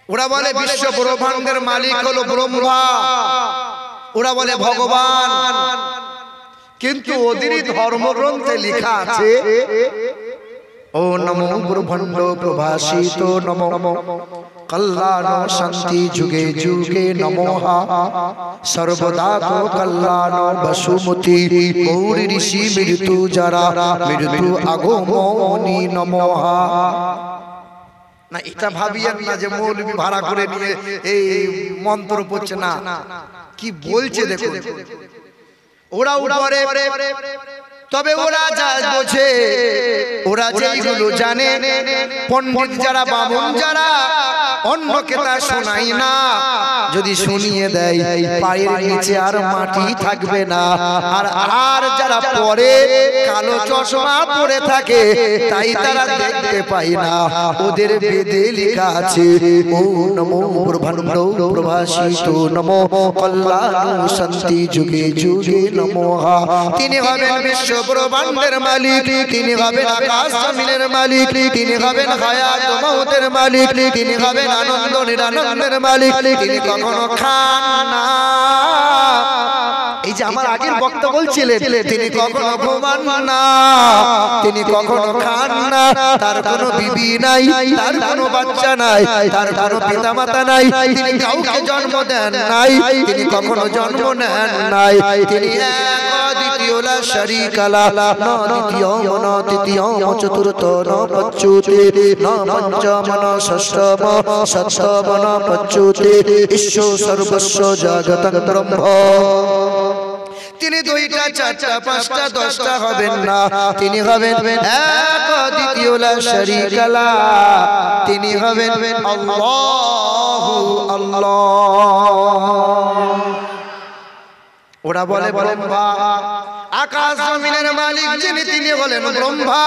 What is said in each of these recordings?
ওরা বলে বিশ্ব ব্রহ্মাণ্ডের মালিক হলো ব্রহ্মা, ওরা বলে ভগবান, কিন্তু ওদেরই ধর্মগ্রন্থে লেখা আছে ও নমো ব্রহ্মাণ্ড প্রভাসিত নমো কল্যাণ শান্তি যুগে যুগে নমঃ সর্বদা তো কল্যাণ বসুমতি গৌরী ঋষি মৃত্যু যারা মৃত্যু আগমনি নমঃ। না এটা ভাবিয়েন না যে মৌলবি ভাড়া করে নিয়ে এই মন্ত্র পড়ছে, না কি বলছে দেখুন। ওরা উপরে, তবে ওরা যা বোঝে, ওরা যেইগুলো জানে, পণ্ডিত যারা বামুন যারা অন্যকে তা শোনাই না, যদি শুনিয়ে দেয় পায়ের নিচে আর মাটি থাকবে না। আর যারা পরে কালো চশমা পরে থাকে তাই তারা দেখতে পায় না, ওদের বেদে লেখা আছে ও নমো ব্রহ্মাণ্ড প্রভাসিত নমো কল্যাণ শান্তি যুগে যুগে নমঃ। তিনি হবেন বিশ্ব ব্রহ্মাণ্ডের মালিক, তিনি হবেন আকাশ জমিনের মালিক, তিনি হবেন হায়াত মউতের মালিক, তিনি হবেন আনন্দ নিরানন্দের মালিক, তিনি কখনো খান না। এই যে আমার আগের বক্তা বলছিলেন তিনি কখনো ঘুমান না, তিনি কখনো খান না, তার কোনো বিবি নাই, তার কোনো বাচ্চা নাই, তার কোনো পিতা মাতা নাই, তিনি কাউকে জন্ম দেন নাই, তিনি কখনো জন্ম নেন নাই, তিনি দ্বিতীয় লা শারীকা লা, না দ্বিতীয় না তৃতীয় চতুর্থ না পঞ্চমে না পঞ্চম না ষষ্ঠম সপ্তম না পঞ্চমে ঈশ্বর সর্বস্ব জগৎ ব্রহ্ম। তিনি দুইটা চারটা পাঁচটা দশটা হবেন না, তিনি হবেন এক দ্বিতীয় লা শারীকা লা, তিনি হবেন আল্লাহু আল্লাহ। ওরা বলে ব্রহ্মা, আকাশ জমিনের মালিক যিনি তিনি হলেন ব্রহ্মা।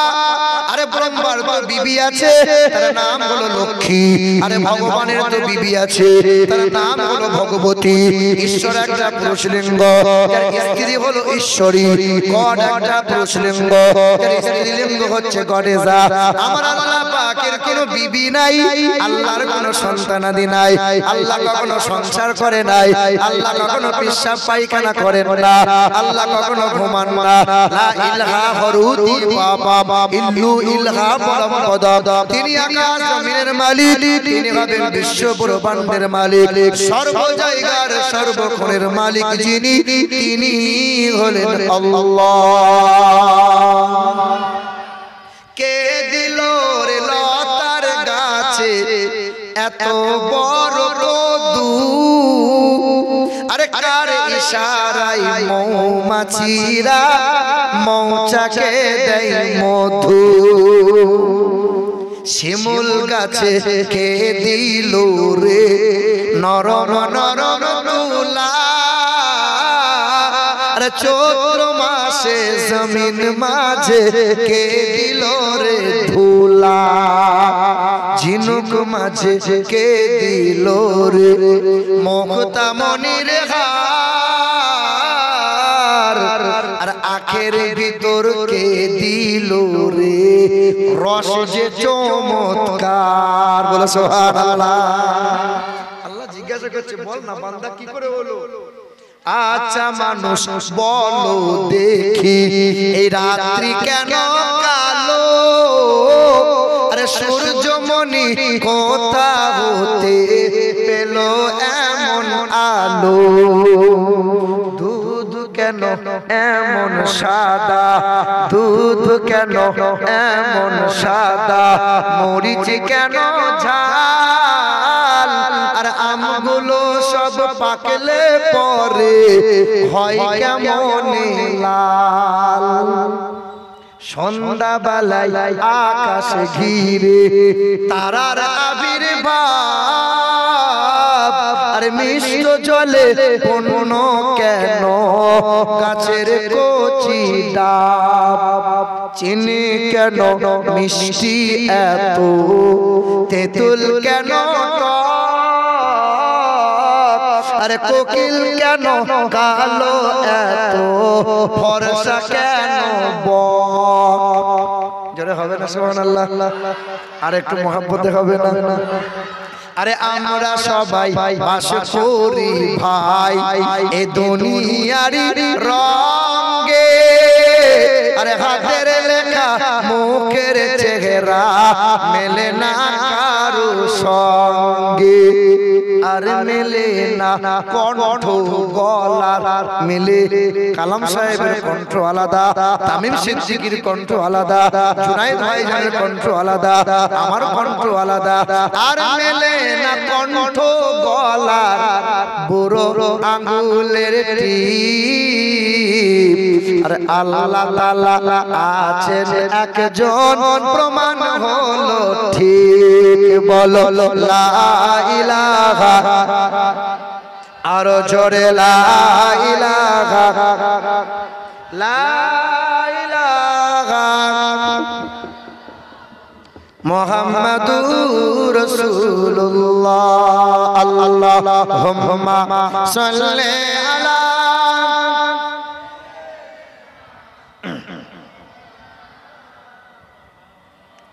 আরে ব্রহ্মার তো বিবি আছে, তার নাম হলো লক্ষ্মী। আরে ভগবানের তো বিবি আছে, তার নাম হলো ভগবতী। ঈশ্বর একটা পুরুষলিঙ্গ, যার স্ত্রী হলো ঈশ্বরী। গড একটা পুরুষলিঙ্গ, যার স্ত্রীলিঙ্গ হচ্ছে গডেজা। আমার আল্লাহ পাকের কোনো বিবি নাই, আল্লাহর কোনো সন্তানাদি নাই, আল্লাহ কখনো সংসার করে নাই, আল্লাহ কখনো পেশাব পায়খানা করেন না, আল্লাহ কখনো ঘুমান না। লা ইলাহা হরুতি বাবা ইল্লু ইলাহা পরমপদ। তিনি আকাশ জমিনের মালিক, তিনি হবেন বিশ্ব ব্রহ্মাণ্ডের মালিক, সর্ব জায়গার সর্বক্ষণের মালিক যিনি, তিনি হলেন আল্লাহ। কে দিল রে লতার গাছে এত বড় কদু, আরে কার ইশারায় মৌমাছিরা মৌচাকে দেয় মধু। শিমুল গাছে কে দিল রে নরম নরম তুলা, আরে চৈত্র মাসে জমিন মাঝে কে দিল রে ধুলা। ঝিনুক মাঝে কে দিল রে মুক্তা মনির হার, আর আখের ভিতর কে দিল রে রস যে চমৎকার। বলো সুবহানাল্লাহ। আল্লাহ জিজ্ঞাসা করছে বল না বান্দা কি করে হলো। আচ্ছা মানুষ বলো দেখি এই রাত্রি কেন কালো, আরে সূর্যমণি কোথা হতে পেল এমন আলো। দুধ কেন এমন সাদা, দুধ কেন এমন সাদা, মরিচ কেন ঝাল, আর আমগুলো সব পাকলে পরে হয় কেমন লাল। সন্ধ্যাবেলায় আকাশ ঘিরে তারার আবির্ভাব, আর মিষ্ট জলে কোন কেন গাছের কচি ডাব। চিনি কেন মিষ্টি এত, তেঁতুল কেন আরে কোকিল কেন কালো এত, ফর্সা কেন বক। জোরে হবে না সুবহানাল্লাহ। আর একটু মহব্বতে হবে না। আরে আমরা সবাই বাস করি ভাই এ দুনিয়ারি রঙে, আরে হাতের লেখা মুখের চেহারা মেলে না কারো সঙ্গে, আর মেলে না কণ্ঠ গলার মেলে। কালাম সাহেবের কণ্ঠ আলাদা, তামিম সিদ্দিকীর কণ্ঠ আলাদা, জুনায়েদ ভাইজানের কণ্ঠ আলাদা, আমার কণ্ঠ আলাদা, আর মেলে না কণ্ঠ গলার বুড়ো আঙ্গুলের টিপ। আর আল্লাহ তাআলা আছেন একজন, প্রমাণ হলো ঠিক। বলো লা ইলাহা, আরো জোরে লা ইলাহা, লা ইলাহা মুহাম্মাদুর রাসূলুল্লাহ। আল্লাহুম্মা সাল্লি আলা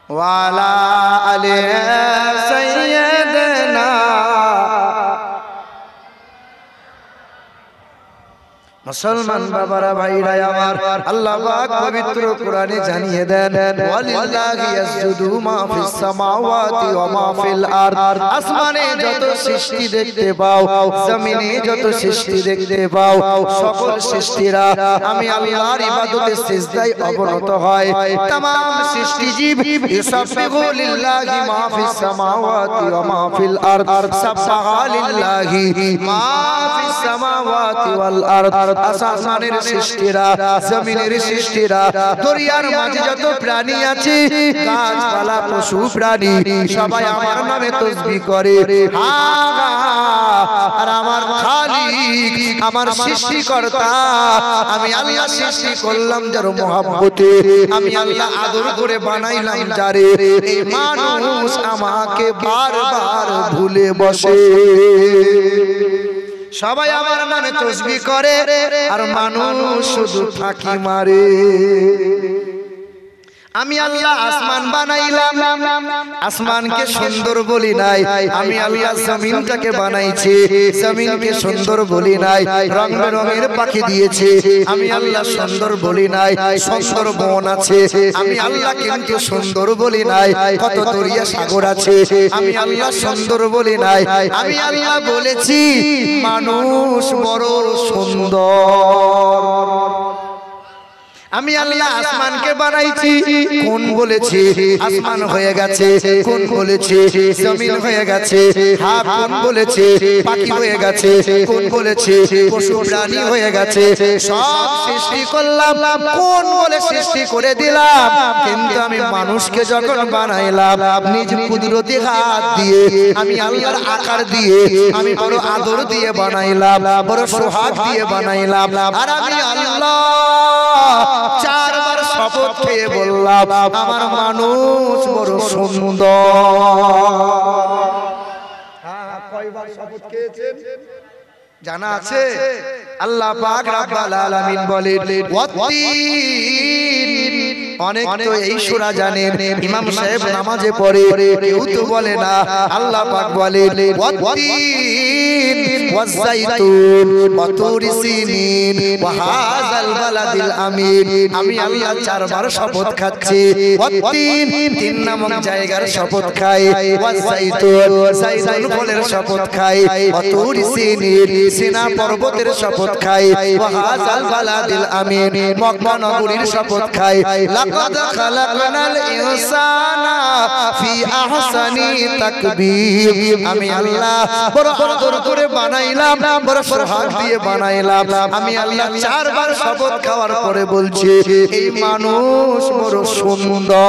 ওয়ালা আলি সাইয়্যিদিনা। মুসলমান বাবারা ভাইরা আমার, আল্লাহ পাক পবিত্র কোরআনে জানিয়ে দেন ওয়ালিল্লাহি ইয়াসজুদু মা ফিস সামাওয়াতি ওয়া মা ফিল আরদ। আসমানে যত সৃষ্টি দেখতে পাও, জমিনে যত সৃষ্টি দেখতে পাও, সকল সৃষ্টিরা আমি আল্লাহর ইবাদতে সিজদায় অবনত হয়। तमाम সৃষ্টি জীব ইউসাব্বিহু লিল্লাহি মা ফিস সামাওয়াতি ওয়া মা ফিল আরদ, সাবহাহা লিল্লাহি মা ফিস সামাওয়াতি ওয়াল আরদ। আসমানের সৃষ্টিরা, জমিনের সৃষ্টিরা, দরিয়ার মাঝে যত প্রাণী আছে, গাছপালা, পশু প্রাণী, সবাই আমার নামে তাসবিহ করে। আর আমার খালিক, আমার সৃষ্টিকর্তা, আমি আল্লাহ সৃষ্টি করলাম যার মহব্বতে, আমি আল্লাহ আদর করে বানাইলাম যারে, এই মানুষ আমাকে বারবার ভুলে বসে। সবাই আমার নামে তাসবিহ করে, আর মানুষ শুধু ফাঁকি মারে। আমি আল্লাহ আসমান বানাইলাম, আসমানকে সুন্দর বলি নাই। আমি আল্লাহ জমিনটাকে বানাইছি, জমিনকে সুন্দর বলি নাই। রং বেরঙের পাখি দিয়েছি, আমি আল্লাহ সুন্দর বলি নাই। সুন্দর বন আছে, আমি আল্লাহ কিন্তু সুন্দর বলি নাই। কত দরিয়া সাগর আছে, আমি আল্লাহ সুন্দর বলি নাই। আমি আল্লাহ বলেছি মানুষ বড় সুন্দর। আমি আল্লাহ আসমানকে বানাইছি, কোন বলেছে আসমান হয়ে গেছে, কোন বলেছে জমিন হয়ে গেছে, হ্যাঁ কোন বলেছে পাখি হয়ে গেছে, কোন বলেছে পশু প্রাণী হয়ে গেছে। সব সৃষ্টি করলাম, কোন বলে সৃষ্টি করে দিলাম। কিন্তু আমি মানুষকে যখন বানাইলাম নিজ কুদরতি হাত দিয়ে, আমি আল্লাহর আকার দিয়ে, আমি বড় আদর দিয়ে বানাইলাম, বড় সোহাগ দিয়ে বানাইলাম। আর আমি আল্লাহ চারবার শপথ খেয়ে বললাম আমার মানুষ বড় সুন্দর। কয়বার শপথ খেয়েছেন জানা আছে? আল্লাহ পাক রব্বুল আলামিন বলেন ওয়াত্তিন। অনেক তো এই সূরা জানেন, ইমাম সাহেব নামাজে পড়ে, কেউ তো বলে না। আল্লাহ পাক বলেন ওয়াত্তিন ওয়াজ-যাইতুন ওয়া তুরি সিনিন ওয়া হাযাল বালাদিল আমিন। আমি আল্লাহ চারবার শপথ খাচ্ছি। ওয়াত্তিন তিন নামক জায়গার শপথ খাই, ওয়াজ-যাইতুন যাইতুন ফলের শপথ খাই, ওয়া তুরি সিনিন সিনা পর্বতের শপথ খাই, ওয়া হাযাল বালাদিল আমিন মক্কা নগরীর শপথ খাই। লাকাদ খালাকনাল ইনসানা ফি আহসানি তাকবীর। আমি আল্লাহ বড় আদর করে বানাইলাম, বড় সোহাগ দিয়ে বানাইলাম। আমি আল্লাহ চারবার শপথ খাওয়ার পরে বলছি এই মানুষ বড় সুন্দর।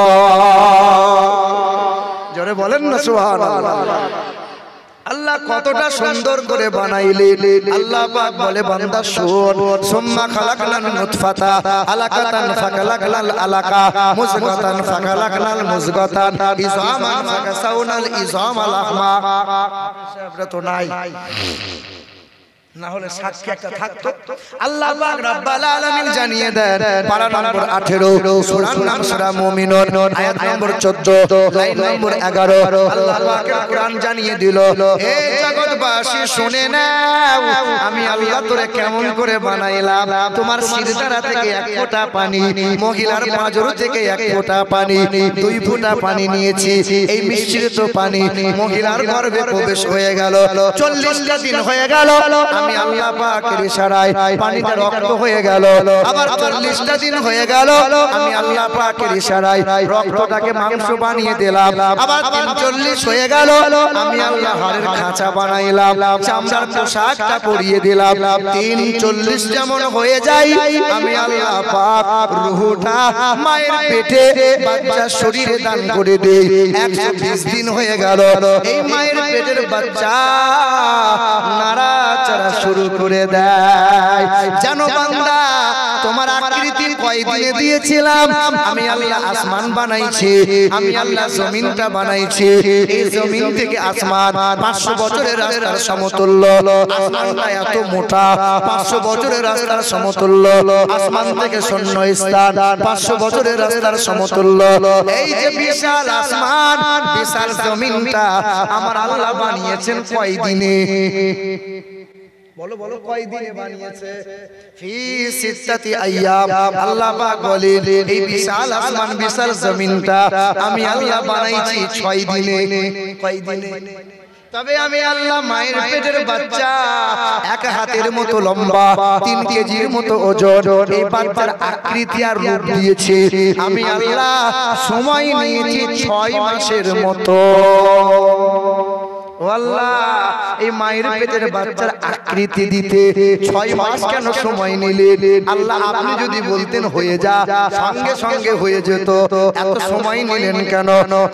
জোরে বলেন না সুবহানাল্লাহ। আল্লাহ কতটা সুন্দর করে বানাইলেন। আল্লাহ পাক বলে বান্দা শোন, সুম্মা খালাকনাল নুতফাতা আলাকাতান ফাখালাকনাল আলাকা মুযগাতান ফাখালাকনাল মুযগাতান ইযামান ফাকাসাউনাল ইযামা লাহমা। সেটা তো নাই। না হলে সাক্ষী একটা থাকতো। আল্লাহ পাক রব্বুল আলামিন জানিয়ে দেন পারা নম্বর 18 সূরার নাম সূরা মুমিনুন আয়াত নম্বর 14 লাইন নম্বর 11 আল্লাহ পাকের কোরআন জানিয়ে দিল, হে জগৎবাসী শুনে নাও, আমি আল্লাহ তোরে কেমন করে বানাইলাম। তোমার সিরদারা থেকে এক ফোঁটা পানি, মহিলার পাঁজর থেকে এক ফোঁটা পানি, 2 ফোঁটা পানি নিয়েছি। এই মিশ্রিত পানি মহিলার গর্ভে প্রবেশ হয়ে গেল। 40টা দিন হয়ে গেল, আমি আল্লাহ পাকের ইশারায় পানিটা রক্ত হয়ে গেল। আবার 40টা দিন হয়ে গেল, আমি আল্লাহ পাকের ইশারায় রক্তটাকে মাংস বানিয়ে দিলাম। আবার 43 হয়ে গেল, আমি আল্লাহ হাড়ের খাঁচা বানাইলাম, চামড়ার পোশাকটা পরিয়ে দিলাম। 43 যেমন হয়ে যায়, আমি আল্লাহ পাক রূহটা মায়ের পেটে বাচ্চার শরীরে দান করে দেই। 120 দিন হয়ে গেল, এই মায়ের পেটের বাচ্চা নাড়াচাড়া শুরু করে দেয়। জানো বান্দা, তোমার আকৃতি কয় দিনে দিয়েছিলাম? আমি আল্লাহ আসমান বানাইছি, আমি আল্লাহ জমিনটা বানাইছি। এই জমিন থেকে আসমান 500 বছরের রাস্তার সমতুল্য। আসমানটা এত মোটা, 500 বছরের রাস্তার সমতুল্য। আসমান থেকে শূন্য স্থান 500 বছরের রাস্তার সমতুল্য। এই যে বিশাল আসমান, বিশাল জমিনটা আমার আল্লাহ বানিয়েছেন কয় দিনে? বলো বলো, কয় দিনে বানিয়েছে? ফি সিত্তাতি আইয়াম। আল্লাহ পাক বলেন, এই বিশাল আসমান বিশাল জমিনটা আমি আল্লাহ বানাইছি 6 দিনে। কয় দিনে? তবে আমি আল্লাহ মায়ের পেটের বাচ্চা 1 হাতের মতো লম্বা, 3 কেজির মতো ওজন, এই বাচ্চার আকৃতি আর রূপ দিয়েছি। আমি আল্লাহ সময় নিয়েছি 6 মাসের মতো। আল্লাহ এই মায়ের পেটের বাচ্চার আকৃতি দিতে 6 মাস কেন সময় নিলেন? আল্লাহ আপনি যদি বলতেন হয়ে যা, সঙ্গে সঙ্গে হয়ে যেত, এত সময় নিলেন কেন?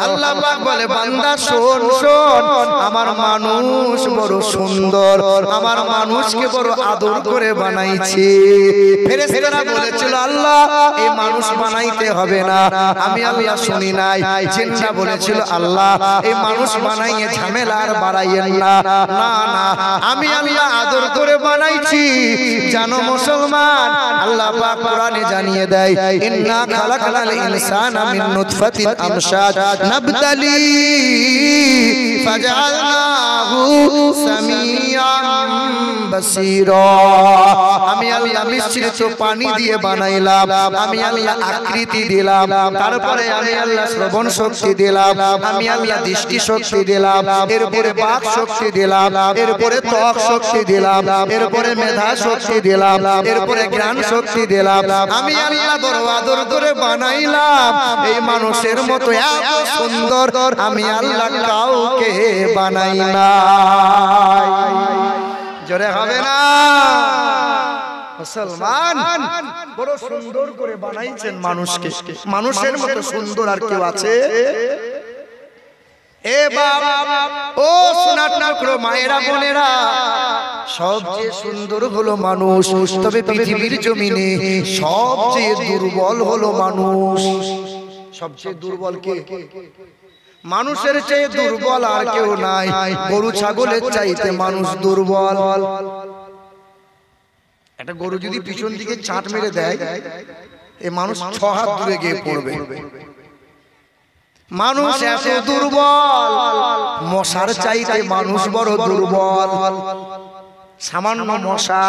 আল্লাহ পাক বলে, বান্দা শোন শোন, আমার মানুষ বড় সুন্দর, আমার মানুষকে বড় আদর করে বানাইছি। ফেরেশতারা বলেছিল, আল্লাহ এই মানুষ বানাইতে হবে না। আমি আল্লাহ শুনি নাই। জিন্না বলেছিল, আল্লাহ এই মানুষ বানাইয়ে ঝামেলা বাড়াইয়েন না। না না, আমি আল্লাহ আদর করে বানাইছি। জানো মুসলমান, আল্লাহ পাক কোরআনে জানিয়ে দেয়, ইন্না খালাকনাল ইনসানা মিন নুতফাতিন আমশাজ নাবতালি ফাজআলনাহু সামিআন বাসীরা। আমি আল্লাহ মিশ্রিত পানি দিয়ে বানাইলাম, আমি আল্লাহ আকৃতি দিলাম, তারপরে আমি আল্লাহ শ্রবণ শক্তি দিলাম, আমি আল্লাহ দৃষ্টি শক্তি দিলাম, এরপরে বাক শক্তি দিলাম, এরপরে ত্বক শক্তি দিলাম, এরপরে মেধা শক্তি দিলাম, এরপরে জ্ঞান শক্তি দিলাম। আমি আল্লাহ বড় আদর করে বানাইলাম। এই মানুষের মতো এত সুন্দর আমি আল্লাহ কাউকে বানাই নাই। জোরে হবে না? মুসলমান বড় সুন্দর করে বানাইছেন মানুষকে। মানুষের মতো সুন্দর আর কেউ আছে? এ বাবা, ও সোনার টুকরো মায়েরা বোনেরা, সবচেয়ে সুন্দর হলো মানুষ, তবে পৃথিবীর জমিনে সবচেয়ে দুর্বল হলো মানুষ। সবচেয়ে দুর্বল কে? মানুষের চেয়ে দুর্বল আর কেউ নাই। গরু ছাগলের চাইতে মানুষ দুর্বল। একটা গরু যদি পিছন দিকে চাট মেরে দেয়, এই মানুষ 6 হাত দূরে গিয়ে পড়বে। মানুষ এত দুর্বল, মশার চাইতে মানুষ বড় দুর্বল। সামান্য মশা,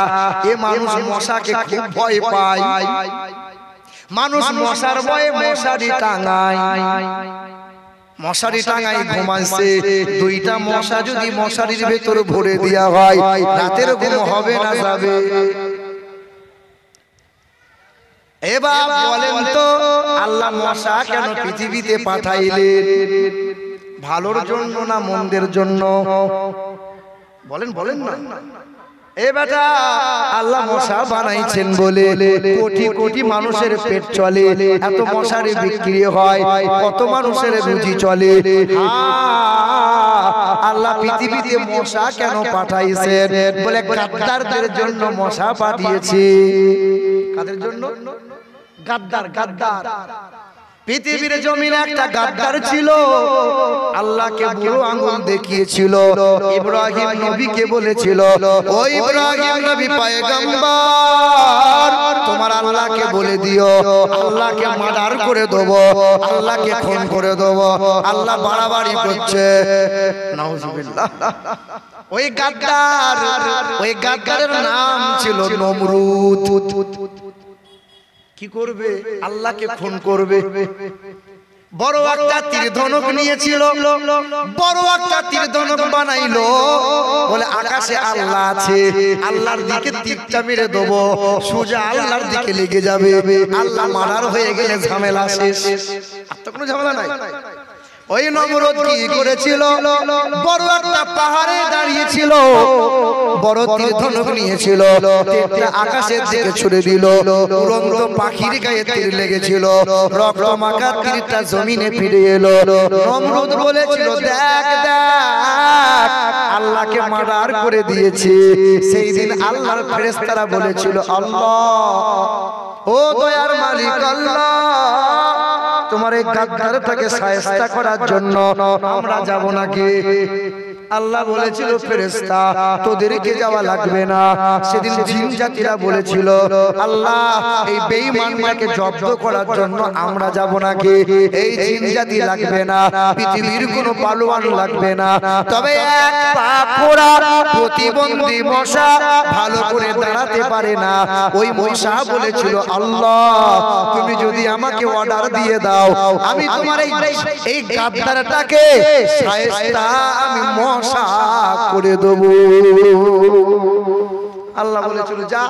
এ মানুষ মশাকে খুব ভয় পায়। মানুষ মশার ভয়ে মশারি টাঙায়, মশারি টাঙাই ঘুমাইছে। 2টা মশা যদি মশারির ভেতর ভরে দেওয়া হয়, রাতের ঘুম হবে না যাবে? এবার বলেন তো, আল্লাহ মশা কেন পৃথিবীতে পাঠাইলেন? ভালোর জন্য না মন্দের জন্য? বলেন বলেন না। এ বেটা, আল্লাহ মশা বানাইছেন বলে কোটি কোটি মানুষের পেট চলে, এত মশারি বিক্রি হয়, কত মানুষের রুজি চলে। আল্লাহ পৃথিবীতে মশা কেন পাঠাইছেন? বলে গাদ্দারদের জন্য মশা পাঠিয়েছে। কাদের জন্য? গাদ্দার। গাদ্দার পৃথিবীর জমিনে একটা গাদ্দার ছিল, আল্লাহকে বুড়ো আঙ্গুল দেখিয়েছিল। ইব্রাহিম নবীকে বলেছিল, ও ইব্রাহিম নবী পয়গম্বর, তোমার আল্লাহকে বলে দিও আল্লাহকে মার্ডার করে দেবো, আল্লাহকে খুন করে দেবো। আল্লাহ বাড়াবাড়ি করছে, নাউজুবিল্লাহ। ওই গাদ্দারের নাম ছিল নমরুদ। কি করবে? আল্লাহকে খুন করবে। বড় একটা তীর ধনুক নিয়েছিল, বড় একটা তীর ধনুক বানাইলো, বলে আকাশে আল্লাহ আছে, আল্লাহর দিকে তীরটা মেরে দেবো, সোজা আল্লাহর দিকে লেগে যাবে। আল্লাহ মারার হয়ে গেলে ঝামেলা শেষ, আর তো কোনো ঝামেলা নাই। ওই নমরুদ কি করেছিল? বড় একটা পাহাড়ে দাঁড়িয়েছিল, বড় তীর ধনুক নিয়েছিল, তীরটা আকাশের দিকে ছুড়ে দিল। উড়ন্ত পাখির গায়ে তীর লেগেছিল, রক্ত মাখা তীরটা জমিনে ফিরে এলো। নমরুদ বলেছিল, দেখ দেখ, আল্লাহকে মার্ডার করে দিয়েছে। সেই দিন আল্লাহর ফেরেশতারা বলেছিল, আল্লাহ, ও দয়ার মালিক আল্লাহ, তোমার এই গাদ্দারটাকে শায়েস্তা করার জন্য আমরা যাব নাকি? আল্লাহ বলেছিল, ফেরেশতা তোদেরকে যাওয়া লাগবে না। সেদিন জিন জাতিরা বলেছিল, আল্লাহ এই বেঈমানটাকে জব্দ করার জন্য আমরা যাব নাকি? এই জিন জাতি লাগবে না, পৃথিবীর কোনো পালোয়ান লাগবে না, তবে এক পা খোড়া প্রতিবন্ধী মশা ভালো করে দাঁড়াতে পারে না। ওই মশা বলেছিল, আল্লাহ তুমি যদি আমাকে অর্ডার দিয়ে দাও, আমি তোমার এই গাদ্দারটাকে শায়েস্তা আমি মশা করে দেব। আল্লাহ বলেছিল, যা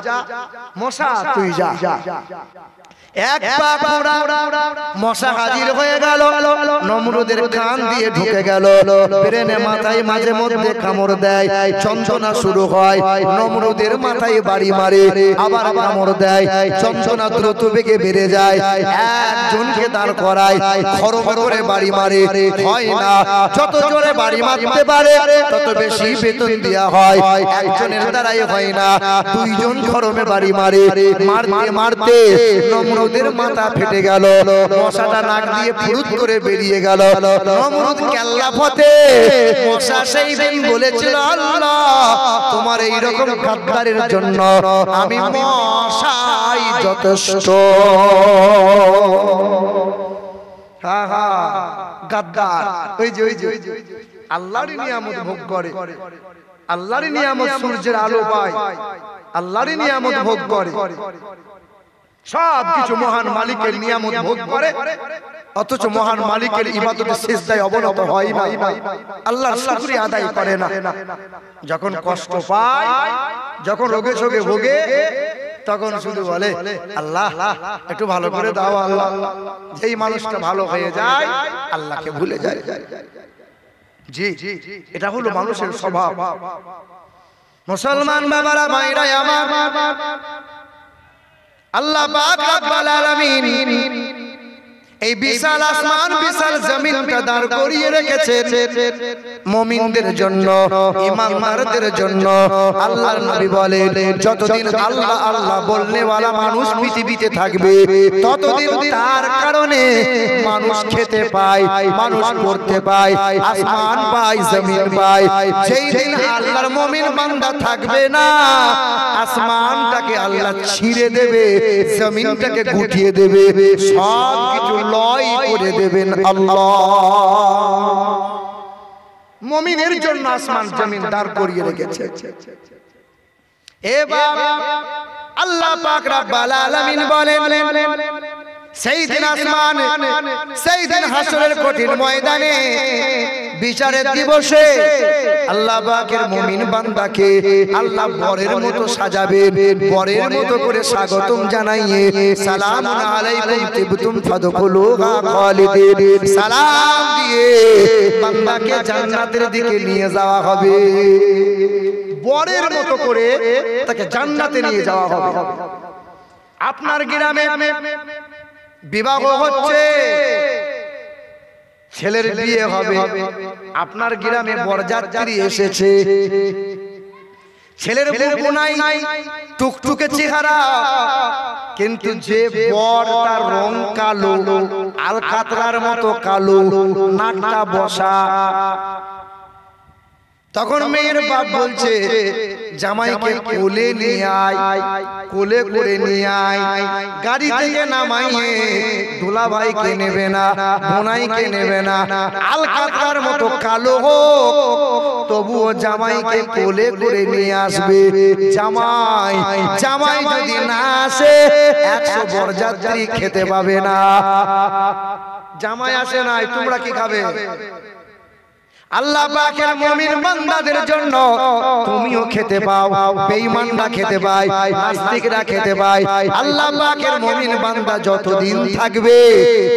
মশা তুই যা। এক পা খোড়া মশা হাজির হয়ে গেল, নমরুদের কান দিয়ে ঢুকে গেল, ব্রেনে মাথায় মাঝে মধ্যে কামড় দেয়, যন্ত্রণা শুরু হয়। নমরুদের মাথায় বাড়ি মারে, আবার কামড় দেয়, যন্ত্রণা দ্রুত বেগে বেড়ে যায়। একজনকে দাঁড় করায়, খড় করে বাড়ি মারে, হয় না। যত জোরে বাড়ি মারতে পারে তত বেশি বেতন দেওয়া হয়। একজনের দ্বারাই হয় না, দুইজন খড়মে বাড়ি মারে, মারতে মারতে নমরুদের মাথা ফেটে গেল, মশাটা নাক দিয়ে ফুরুত করে বেরিয়ে গেল। নমরুদ কেল্লা ফতে মশা সেই দিন বলেছিল, আল্লাহ তোমার এই রকম গাদ্দারের জন্য আমি মশাই যথেষ্ট। হ্যাঁ হ্যাঁ, গাদ্দার ওই যে আল্লাহরই নিয়ামত ভোগ করে, আল্লাহরই নিয়ামত সূর্যের আলো পায়, আল্লাহরই নিয়ামত ভোগ করে, সব কিছু মহান মালিকের নিয়ামত ভোগ করে, অথচ মহান মালিকের ইবাদতে সিজদায় অবনত হয় না, আল্লাহর শুকরিয়া আদায় করে না। যখন কষ্ট পায়, যখন রোগে শোকে ভোগে, তখন শুধু বলে, আল্লাহ একটু ভালো করে দাও আল্লাহ। যেই মানুষটা ভালো হয়ে যায় আল্লাহকে ভুলে যায়। জি, এটা হলো মানুষের স্বভাব। মুসলমান বাবারা, ভাইরা আমার, আল্লাহ পাক রব্বুল আলামিন এই বিশাল আসমান বিশাল জমিনটা দাঁড় করিয়ে রেখেছেন মুমিনদের জন্য, ঈমানদারদের জন্য। আল্লাহর নবী বলেন, যতদিন আল্লাহ আল্লাহ বলনেওয়ালা মানুষ পৃথিবীতে থাকবে, ততদিন তার কারণে মানুষ খেতে পায়, মানুষ পড়তে পায়, আসমান পায়, জমিন পায়। সেই দিন আল্লাহর মুমিন বান্দা থাকবে না, আসমানটাকে আল্লাহ ছিঁড়ে দেবে, জমিনটাকে গুটিয়ে দেবে, সব কিছু লয় করে দেবেন আল্লাহ। মুমিনের জন্য আসমান জমিন দাঁড় করিয়ে রেখেছে। এবার আল্লাহ পাক রব্বুল আলামিন বলেন, সেই দিন আসমান, সেই দিন হাসরের কঠিন ময়দানে, বিচারের দিবসে আল্লাহ পাকের মুমিন বান্দাকে আল্লাহ বরের মতো সাজাবে, বরের মতো করে স্বাগতম জানাইয়ে, সালামুন আলাইকুম তিবতুম ফাদখুলুহা খালিদিন, সালাম দিয়ে বান্দাকে জান্নাতের দিকে নিয়ে যাওয়া হবে। বরের মতো করে তাকে জান্নাতে নিয়ে যাওয়া হবে। আপনার গ্রামে বিবাহ হচ্ছে, ছেলের বিয়ে হবে, আপনার গ্রামে বরযাত্রী এসেছে, ছেলের বউ নাই, টুকটুকে চেহারা, কিন্তু যে বর তার রং কালো, আলকাতরার মতো কালো, নাকটা বসা। তখন মেয়ের বাপ বলছে জামাইকে কোলে নিয়ে আয়, কোলে করে নিয়ে আয়, গাড়ি থেকে নামাইয়ে দুলা ভাইকে নেবে না, বোনাইকে নেবে না, আলকাতরার মতো কালো হোক তবুও জামাইকে কোলে করে নিয়ে আসবে। জামাই জামাই যদি না আসে 100 বরযাত্রী খেতে পাবে না। জামাই আসে নাই, তোমরা কি খাবে? আল্লাহ পাকের মুমিন বান্দাদের জন্য তুমিও খেতে পাও, বেঈমানরা খেতে পায়, নাস্তিকরা খেতে পায়। আল্লাহ পাকের মুমিন বান্দা যতদিন থাকবে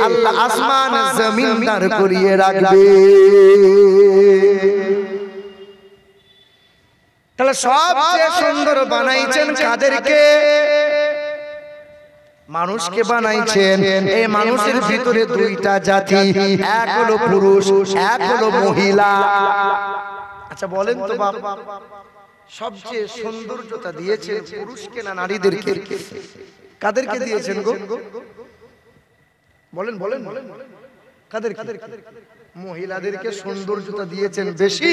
আল্লাহ আসমান জমিন দাঁড় করিয়ে রাখবে। তাহলে সবচেয়ে সুন্দর বানাইছেন কাদেরকে? মানুষকে বানাইছেন। এই মানুষের ভিতরে দুইটা জাতি, এক হলো পুরুষ, এক হলো মহিলা। আচ্ছা বলেন তো বাপ, সবচেয়ে সৌন্দর্যতা দিয়েছেন পুরুষকে না নারীদেরকে? কাদেরকে দিয়েছেন গো? বলেন বলেন কাদেরকে? মহিলাদেরকে সৌন্দর্যতা দিয়েছেন বেশি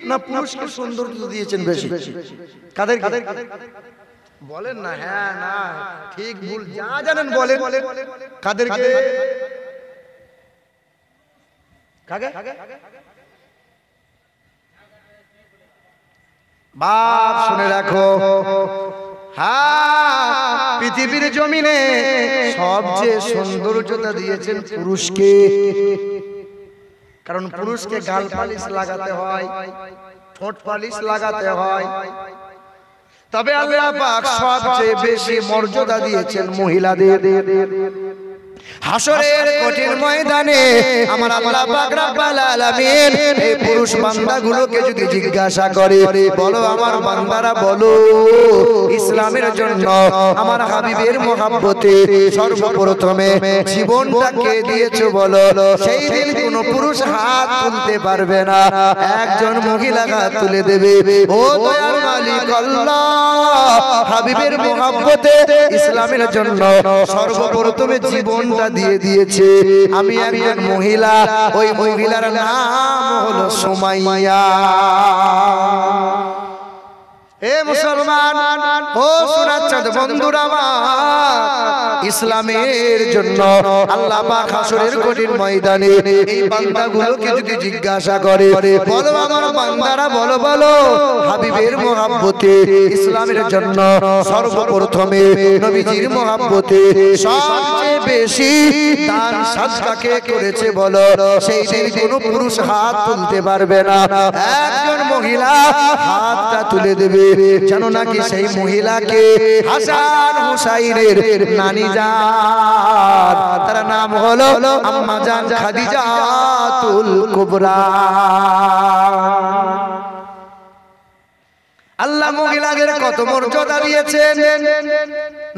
না পুরুষকে সৌন্দর্যতা দিয়েছেন বেশি? কাদেরকে বলেন না? হ্যাঁ না ঠিক ভুল যা জানেন বলেন। কাদেরকে? বাপ শুনে রাখো, হ্যাঁ পৃথিবীর জমিনে সবচেয়ে সৌন্দর্যতা দিয়েছেন পুরুষকে। কারণ পুরুষকে গাল পালিশ লাগাতে হয়, ঠোঁট পালিশ লাগাতে হয়। তবে আল্লাহ পাক সবচেয়ে বেশি মর্যাদা দিয়েছেন মহিলাদের। হাসরের কঠিন ময়দানে আমার আল্লাহ পাক রব্বুল আলামিন এই পুরুষ বান্দাগুলোকে যদি জিজ্ঞাসা করে, বলো আমার বান্দারা বলো ইসলামের জন্য আমার হাবিবের মহব্বতে সর্বপ্রথমে জীবনটা কে দিয়েছো বলো, সেই দিন কোনো পুরুষ হাত তুলতে পারবে না, একজন মহিলা হাত তুলে দেবে। ও দয়ার মালিক আল্লাহ, হাবিবের মহব্বতে ইসলামের জন্য সর্বপ্রথমে জীবনটা দিয়ে দিয়েছে। আমি একজন মহিলা, ওই মহিলার নাম হলো সুমাইয়া। এ মুসলমান ও সোনার বন্ধুরা, ইসলামের জন্য আল্লাহ পাক হাসরের কঠিন ময়দানে এই বান্দাগুলোকে যদি জিজ্ঞাসা করে, বলো আমার বান্দারা বলো বলো হাবিবের মহব্বতে ইসলামের জন্য সর্বপ্রথমে নবীজির মহব্বতে সবচেয়ে বেশি দান সাদকা কে করেছে বলো, সেই দিন কোনো পুরুষ হাত তুলতে পারবে না, একজন মহিলা হাতটা তুলে দেবে। জানো নাকি সেই মহিলাকে হাসান হুসাইনের নানি জান, তার নাম হলো আম্মা জান খাদিজাতুল কুবরা। আল্লাহ মহিলাদের কত মর্যাদা দিয়েছেন।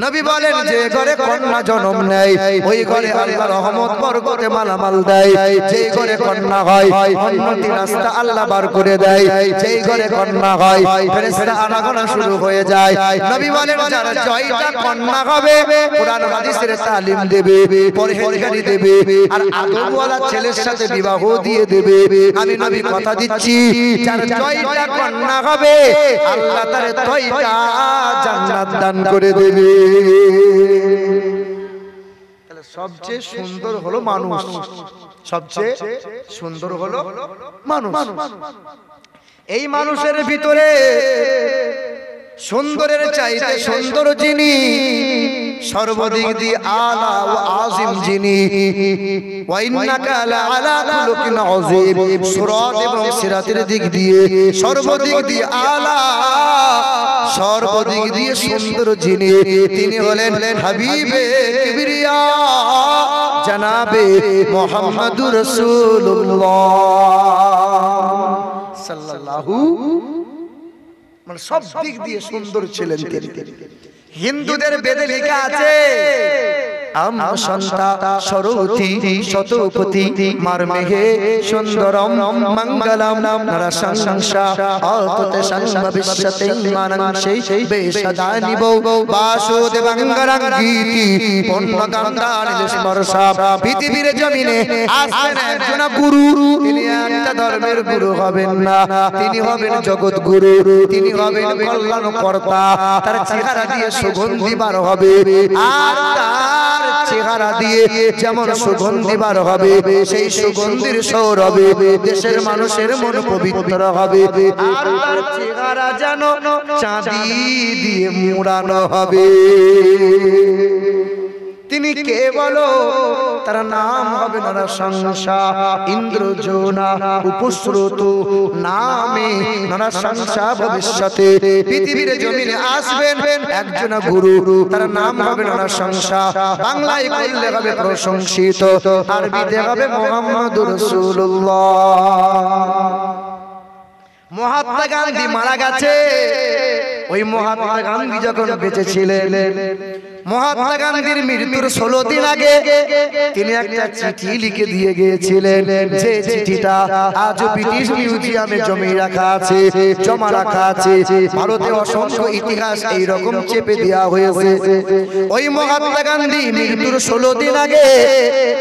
নবী বলেন যে ঘরে কন্যা জন্ম নেয় ওই ঘরে আল্লাহ রহমত বরকতে মালামাল দেয়। যেই ঘরে কন্যা হয় উন্নতি রাস্তা আল্লাহ বার করে দেয়। যেই ঘরে কন্যা হয় ফেরেশতা আনাগোনা শুরু হয়ে যায়। নবী বলেন যারা জয়টা কন্যা হবে কোরআন হাদিসের তালিম দেবে, পরহেজগারি দেবে, আর আদবওয়ালা ছেলের সাথে বিবাহ দিয়ে দেবে। আমি নবী কথা দিচ্ছি যার জয়টা কন্যা হবে আল্লাহ তারে 6টা জান্নাত দান করে দেবে। তাহলে সবচেয়ে সুন্দর হলো মানুষ, সবচেয়ে সুন্দর হলো মানুষ। এই মানুষের ভিতরে সুন্দরের চাইতে সুন্দর যিনি, সর্বদিক দিয়ে আলা ও আজিম যিনি, ওয়া ইন্নাকা লাআলা খুলুকিন আযীম, সিরাত এবং সিরাতের দিক দিয়ে সর্বদিক দিয়ে আলা, সর্বদিক দিয়ে সুন্দর যিনি, তিনি হলেন হাবিবে কিবরিয়া জনাবে মুহাম্মদুর রাসূলুল্লাহ সাল্লাল্লাহু, মানে সব দিক দিয়ে সুন্দর ছিলেন তিনি। হিন্দুদের বেদে লেখা আছে আম সন্তা সরোতি শতপতি মারমেহে সুন্দরম মঙ্গলম নরসংসা আততে সংভবিষ্যতে মানং সেই বেশদা নিবো বাসুদেবঙ্গরং গীতি পূর্ণগন্ধানিল স্পর্শা পৃথিবীর জমিনে আসবেন একজন গুরু তিনি একটা ধর্মের গুরু হবেন না তিনি হবেন জগৎ গুরু তিনি হবেন কল্যাণকর্তা তার চেহারা দিয়ে সুগন্ধি বার হবে আর তার চেহারা দিয়ে যেমন সুগন্ধি বার হবে সেই সুগন্ধির সৌরভে দেশের মানুষের মন পবিত্র হবে আর তার চেহারা যেন চাঁদি দিয়ে মোড়ানো হবে তিনি কে বলো তার নাম হবে নরসংসা ইন্দ্রজোনা উপস্রুত নামে নরসংসা ভবিষ্যতে পৃথিবীর জমিনে আসবেন একজন গুরু তার নাম হবে নরসংসা বাংলায় বললে হবে প্রশংসিত আরবিতে হবে মুহাম্মদুর রাসূলুল্লাহ মহাত্মা গান্ধী মারা গেছে ওই মহাত্মা গান্ধী যখন বেঁচে ছিলেন মহাত্মা গান্ধীর মৃত্যুর 16 দিন আগে তিনি একটা চিঠি লিখে দিয়ে গিয়েছিলেন যে চিঠিটা আজ ব্রিটিশ মিউজিয়ামে জমা রাখা আছে ভারতে অসংখ্য ইতিহাস এই রকম চেপে দেওয়া হয়েছে ওই মহাত্মা গান্ধী মৃত্যুর 16 দিন আগে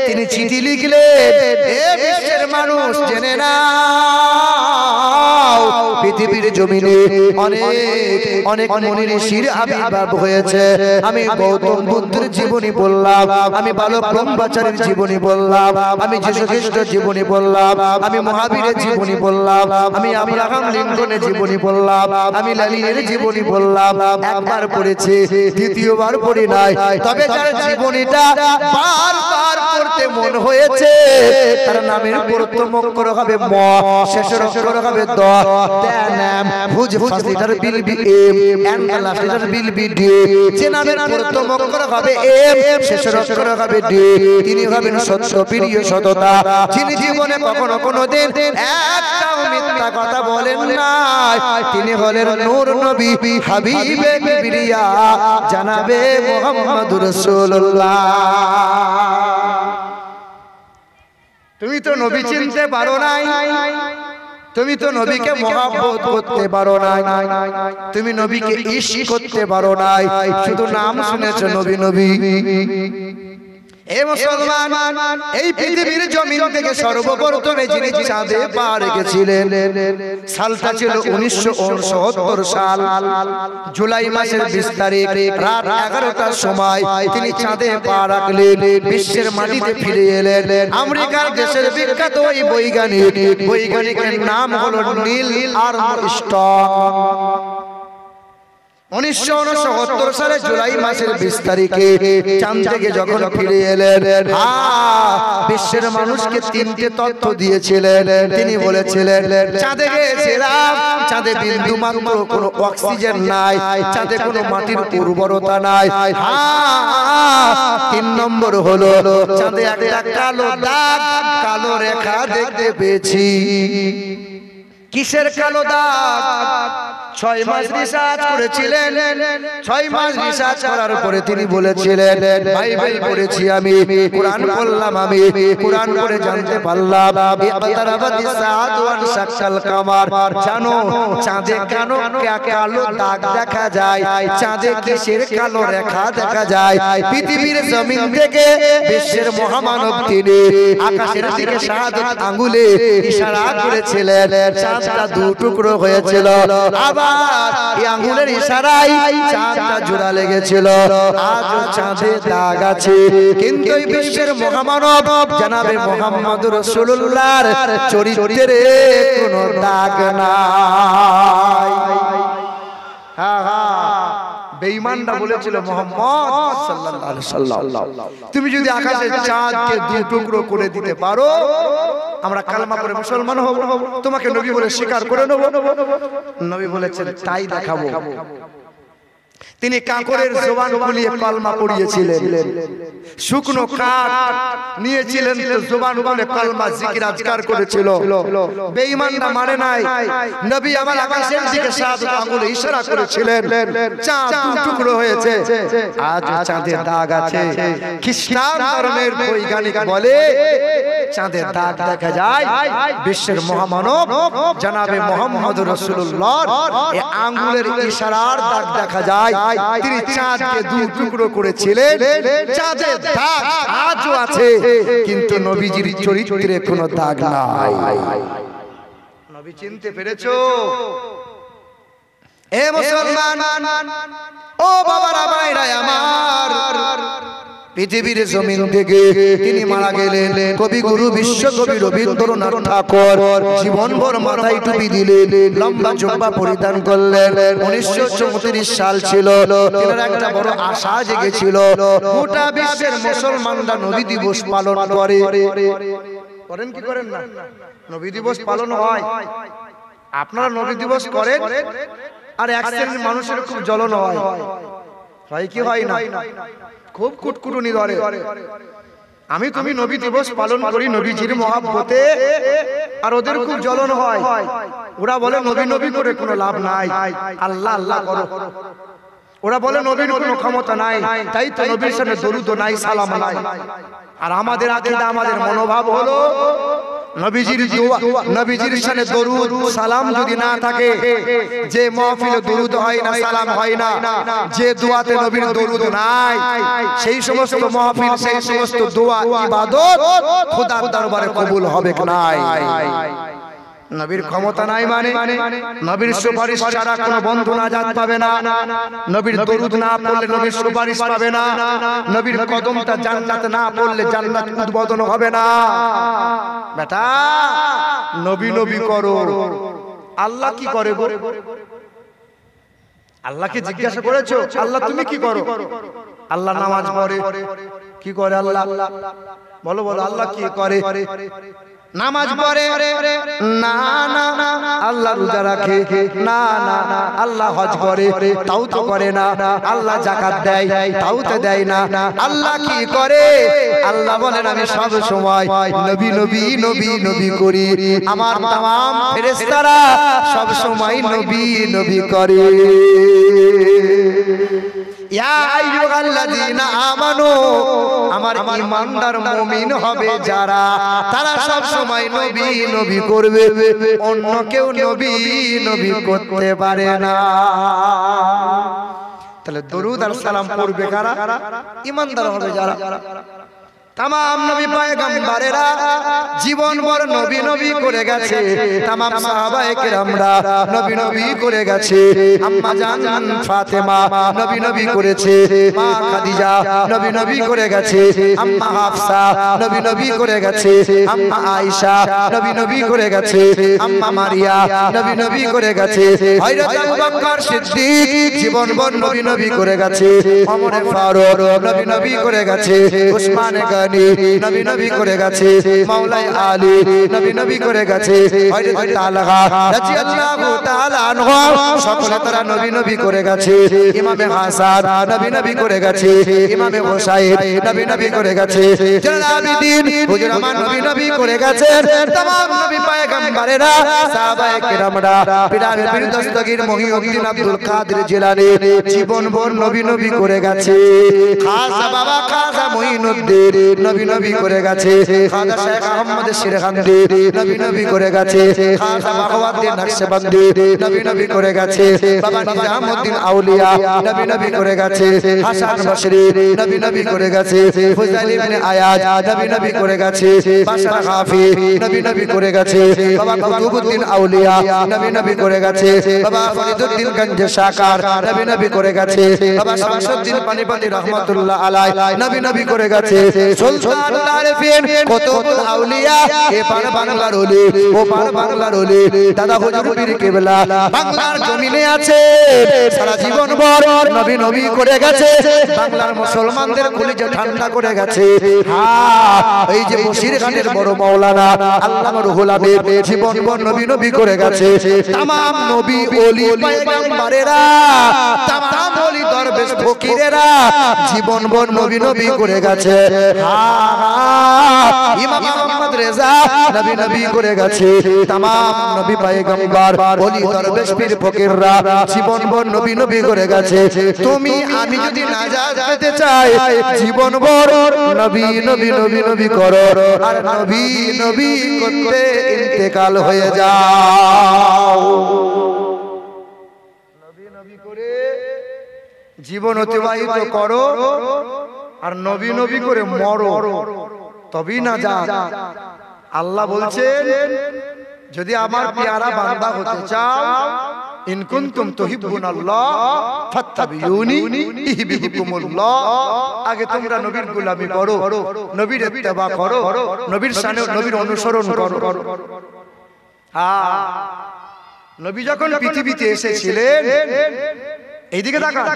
তিনি চিঠি লিখলেন হে বিশ্বের মানুষ জেনে নাও পৃথিবীর জমিনে অনেক মুনি ঋষির আবির্ভাব হয়েছে আমি গৌতম বুদ্ধের জীবনী বললাম আমি বালক ব্রহ্মচারীর জীবনী বললাম আমি যীশু খ্রিস্টের জীবনী বললাম আমি মহাবীরের জীবনী বললাম আমি আব্রাহাম লিঙ্কনের জীবনী বললাম আমি লেনিনের জীবনী বললাম একবার পড়েছি দ্বিতীয়বার পড়ি নাই তবে যার জীবনীটা বারবার পড়তে মন হয়েছে তার নামের প্রথম অক্ষর হবে ম শেষের অক্ষর হবে দ নাম হুজ ফাসিটার বিল বি এম এন্ড লাস্টের বিল বি ডি যে নামের প্রথম অক্ষর হবে এম শেষের অক্ষর হবে ডি তিনি হবেন সত্য প্রিয় সততা যিনি জীবনে কখনো কোনোদিন একটাও মিথ্যা কথা বলেন না তিনি হলেন নূর নবী হাবিবে কিবরিয়া জানাবে মুহাম্মদুর রাসূলুল্লাহ তুমি তো নবী চিনতে পারো নাই তুমি তো নবীকে মহব্বত করতে পারো না তুমি নবীকে ইশক করতে পারো না শুধু নাম শুনেছো নবী নবী এ মুসলমান এই পৃথিবীর জমিন থেকে সর্বপ্রথমে যিনি চাঁদে পা রেখেছিলেন সালটা ছিল 1969 সাল জুলাই মাসের 20 তারিখ রাত 11টার সময় তিনি চাঁদে পা রাখলেন বিশ্বের মাটিতে ফিরে এলেন আমেরিকার দেশের বিখ্যাত ওই বৈজ্ঞানিকের নাম হলো নীল আর্মস্ট্রং 1969 সালে জুলাই মাসের 20 তারিখে চাঁদ থেকে যখন ফিরে এলেন বিশ্বের মানুষকে তিনটে তথ্য দিয়েছিলেন তিনি বলেছিলেন চাঁদে গিয়েছিলাম চাঁদে বিন্দু মাত্র কোনো অক্সিজেন নাই চাঁদে কোনো মাটির উর্বরতা নাই 3 নম্বর হলো চাঁদে একটা কালো দাগ কালো রেখা দেখতে পেয়েছি কিসের কালো দাগ 6 মাস রিসার্চ করেছিলেন 6 মাস রিসার্চ করার পরে তিনি বলেছিলেন বাইবেল পড়েছি আমি কোরআন পড়লাম আমি কোরআন পড়ে জানতে পারলাম ইকতারাবাতিস সাআত ওয়া শাক্কাল কামার জানো চাঁদে কেন কালো দাগ দেখা যায় চাঁদে কিসের কালো রেখা দেখা যায় পৃথিবীর জমিন থেকে বিশ্বের মহামানব তিনি আকাশের দিকে শাহাদাত আঙ্গুলে ইশারা করেছিলেন চাঁদটা দু টুকরো হয়েছিল আবার এই আঙ্গুলের ইশারায় চাঁদটা জোড়া লেগেছিল আজও চাঁদে দাগ আছে কিন্তু এই বিশ্বের মহামানব জানাবে মুহাম্মদুর রাসূলুল্লাহর চরিত্রে কোনো দাগ নাই বেঈমানরা বলেছিল মুহাম্মদ সাল্লাল্লাহু আলাইহি ওয়াসাল্লাম তুমি যদি আকাশের চাঁদকে দুই টুকরো করে দিতে পারো আমরা কালেমা পড়ে মুসলমান হব তোমাকে নবী বলে স্বীকার করে নেব নবী বলেছেন তাই দেখাবো তিনি কাঁকরের জবান খুলিয়ে কলমা পড়িয়েছিলেন, শুকনো কাঠ নিয়েছিলেন তো জবান খুলে কলমা জিকির আজকার করেছিল। বেঈমানরা মানে নাই। নবী আমার আকাশের দিকে শাহাদাত আঙ্গুলে ইশারা করেছিলেন, চাঁদ দু টুকরো হয়েছে, আজ চাঁদের দাগ আছে। খ্রিস্টান ধর্মের বৈজ্ঞানিক বলে চাঁদের দাগ দেখা যায় বিশ্বের মহামানব জনাবে মুহাম্মদ রাসূলুল্লাহর এই আঙ্গুলের ইশারার দাগ দেখা যায়। তিনি চাঁদকে দু টুকরো করেছিলেন, চাঁদের দাগ আজও আছে, কিন্তু নবীজির চরিত্রে কোনো দাগ নাই। নবী চিনতে পেরেছো? এ মুসলমান, ও বাবারা ভাইরা আমার, পৃথিবীর জমিন থেকে তিনি মারা গেলেন। কবিগুরু বিশ্বকবি রবীন্দ্রনাথ ঠাকুর জীবনভর মাথায় টুপি দিলেন, লম্বা জুব্বা পরিধান করলেন। 1934 সাল ছিল, তার একটা বড় আশা জেগেছিল, গোটা বিশ্বের মুসলমানরা নবী দিবস পালন করে। করেন কি করেন না? নবী দিবস পালন হয়। আপনারা নবী দিবস করেন, আর এক শ্রেণীর মানুষের খুব জ্বলন হয়। হয় কি হয় না? খুব কুটকুটুনি ধরে। আমি তুমি নবী দিবস পালন করি নবীজির মহব্বতে, আর ওদের খুব জ্বলন হয়। ওরা বলে নবী নবী করে কোনো লাভ নাই, আল্লাহ আল্লাহ করো। ওরা বলে নবীর কোনো ক্ষমতা নাই, তাই তো নবীর সামনে দরুদ নাই, সালাম নাই। আর আমাদের আকীদা, আমাদের মনোভাব হলো নবীজির দোয়া, নবীজির শানে দরুদ সালাম যদি না থাকে, যে মাহফিলে দরুদ হয় না, সালাম হয় না, যে দোয়াতে নবীর দরুদ নাই, সেই সমস্ত মাহফিল, সেই সমস্ত দোয়া ইবাদত খোদার দরবারে কবুল হবে না। নবীর ক্ষমতা নাই মানে নবীর সুপারিশ ছাড়া কোনো বন্ধু নাজাত পাবে না। নবীর দরুদ না পড়লে নবীর সুপারিশ পাবে না। নবীর কদমটা জান্নাতে না পড়লে জান্নাত উদ্বোধন হবে না। বেটা, নবী নবী করো। আল্লাহ কি করে গো? আল্লাহকে জিজ্ঞাসা করেছো, আল্লাহ তুমি কি করো? আল্লাহ নামাজ পড়ে। কি করে আল্লাহ? বলো বলো, আল্লাহ কি করে? নামাজ পড়ে না, না আল্লাহ রোজা রাখে না, না আল্লাহ হজ করে, তাও তো করে না। আল্লাহ যাকাত দেয়, তাও তো দেয় না। আল্লাহ কি করে? আল্লাহ বলেন আমি সব সময় নবী নবী নবী নবী করি, আমার तमाम ফেরেশতারা সব সময় নবী নবী করে। ইয়া আইয়ুহাল্লাযীনা আমানু, আমার ঈমানদার মুমিন হবে যারা, তারা সব সময় নবী নবী করবে, অন্য কেউ নবী নবী করতে পারে না। তাহলে দরুদ আর সালাম পড়বে কারা? ঈমানদার হবে যারা। तमाम नबी पैगम्बरेरा जीवन भर नबी नबी करे गेছে तमाम साहाबाए किरामरा नबी नबी करे गेছে अम्मा जान फातिमा नबी नबी করেছে মা খাদিজা नबी नबी करे गेছে अम्मा হাফসা नबी नबी करे गेছে अम्मा आयशा नबी नबी करे गेছে अम्मा मारिया नबी नबी करे गेছে हযরত আবু বকর সিদ্দিক জীবন ভর नबी नबी करे गेছে ওমর ফারুক नबी नबी करे गेছে উসমান नबी नबी करे गेছে मौलाई आली नबी नबी करे गेছে हযরত তালহা রাদিয়াল্লাহু তাআলা আনহু সকলে তারা নবী নবী করে গেছে ইমামে হাসান নবী নবী করে গেছে ইমামে হুসাইন নবী নবী করে গেছে জালাল আবিদিন হুজুর আমার নবী নবী করে গেছেন तमाम নবী পয়গম্বরেরা সাহাবায়ে কিরামরা পীর পীর দস্তগীর মহিউদ্দিন আব্দুল কাদের জিলানী জীবন ভর নবী নবী করে গেছে খাজা বাবা খাজা মঈনুদ্দিন नबी नबी करे गेছে খাজা শেখ আহমদ শিরকান্দি नबी नबी करे गेছে খাজা বাখওয়াদ্দিন নকশবন্দি नबी नबी करे गेছে বাবা নিজামউদ্দিন আউলিয়া नबी नबी करे गेছে হাসান বসরি नबी नबी करे गेছে ফুজাইল ইবনে আয়াজ नबी नबी करे गेছে বাশার হাফি नबी नबी करे गेছে বাবা কুতুবউদ্দিন আউলিয়া नबी नबी करे गेছে বাবা ফরিদউদ্দিন গঞ্জ শাকার नबी नबी करे गेছে বাবা শামসুদ্দিন পানিপতি রহমাতুল্লাহ আলাইহি नबी नबी करे गेছে सुल्तान आरिफिन कुतुबुल आउलिया ए पार बांगलार ओली ओ पार बांगलार ओली दादा हुजूर पीर किबला बांगलार জমিনে আছে সারা জীবন ভর নবী নবী করে গেছে, বাংলার মুসলমানদের কলিজা ঠান্ডা করে গেছে। এই যে বসিরহাটের বড় মাওলানা আল্লামা রুহুল আমিন জীবন ভর নবী নবী করে গেছে। তামাম নবী ওলি পয়গম্বরেরা, তামাম ওলি দরবেশ ফকিরেরা জীবন ভর নবী নবী করে গেছে। ইমাম আহমদ রেজা নবী নবী করে গেছে। তামাম নবী পয়গম্বর ওলি দরবেশ পীর ফকিররা জীবন ভর নবী নবী করে গেছে। তুমি আমি যদি নাজাত পেতে চাই জীবন ভর নবী নবী নবী নবী করো, আর নবী নবী করতে ইন্তেকাল হয়ে যাও। নবী নবী করে জীবন অতিবাহিত করো আর নবী নবী করে মরো, তবেই না যা। আল্লাহ বলছেন যদি আমার পেয়ারা বান্দা হতে চাও, ইন কুনতুম তুহিব্বুনাল্লাহ ফাত্তাবিউনি ইহবিবকুমুল্লাহ, আগে তোমরা নবীর গোলামি করো, নবীর ইত্তেবা করো, নবীর শানে নবীর অনুসরণ করো। নবী যখন পৃথিবীতে এসেছিলেন, এইদিকে তাকান,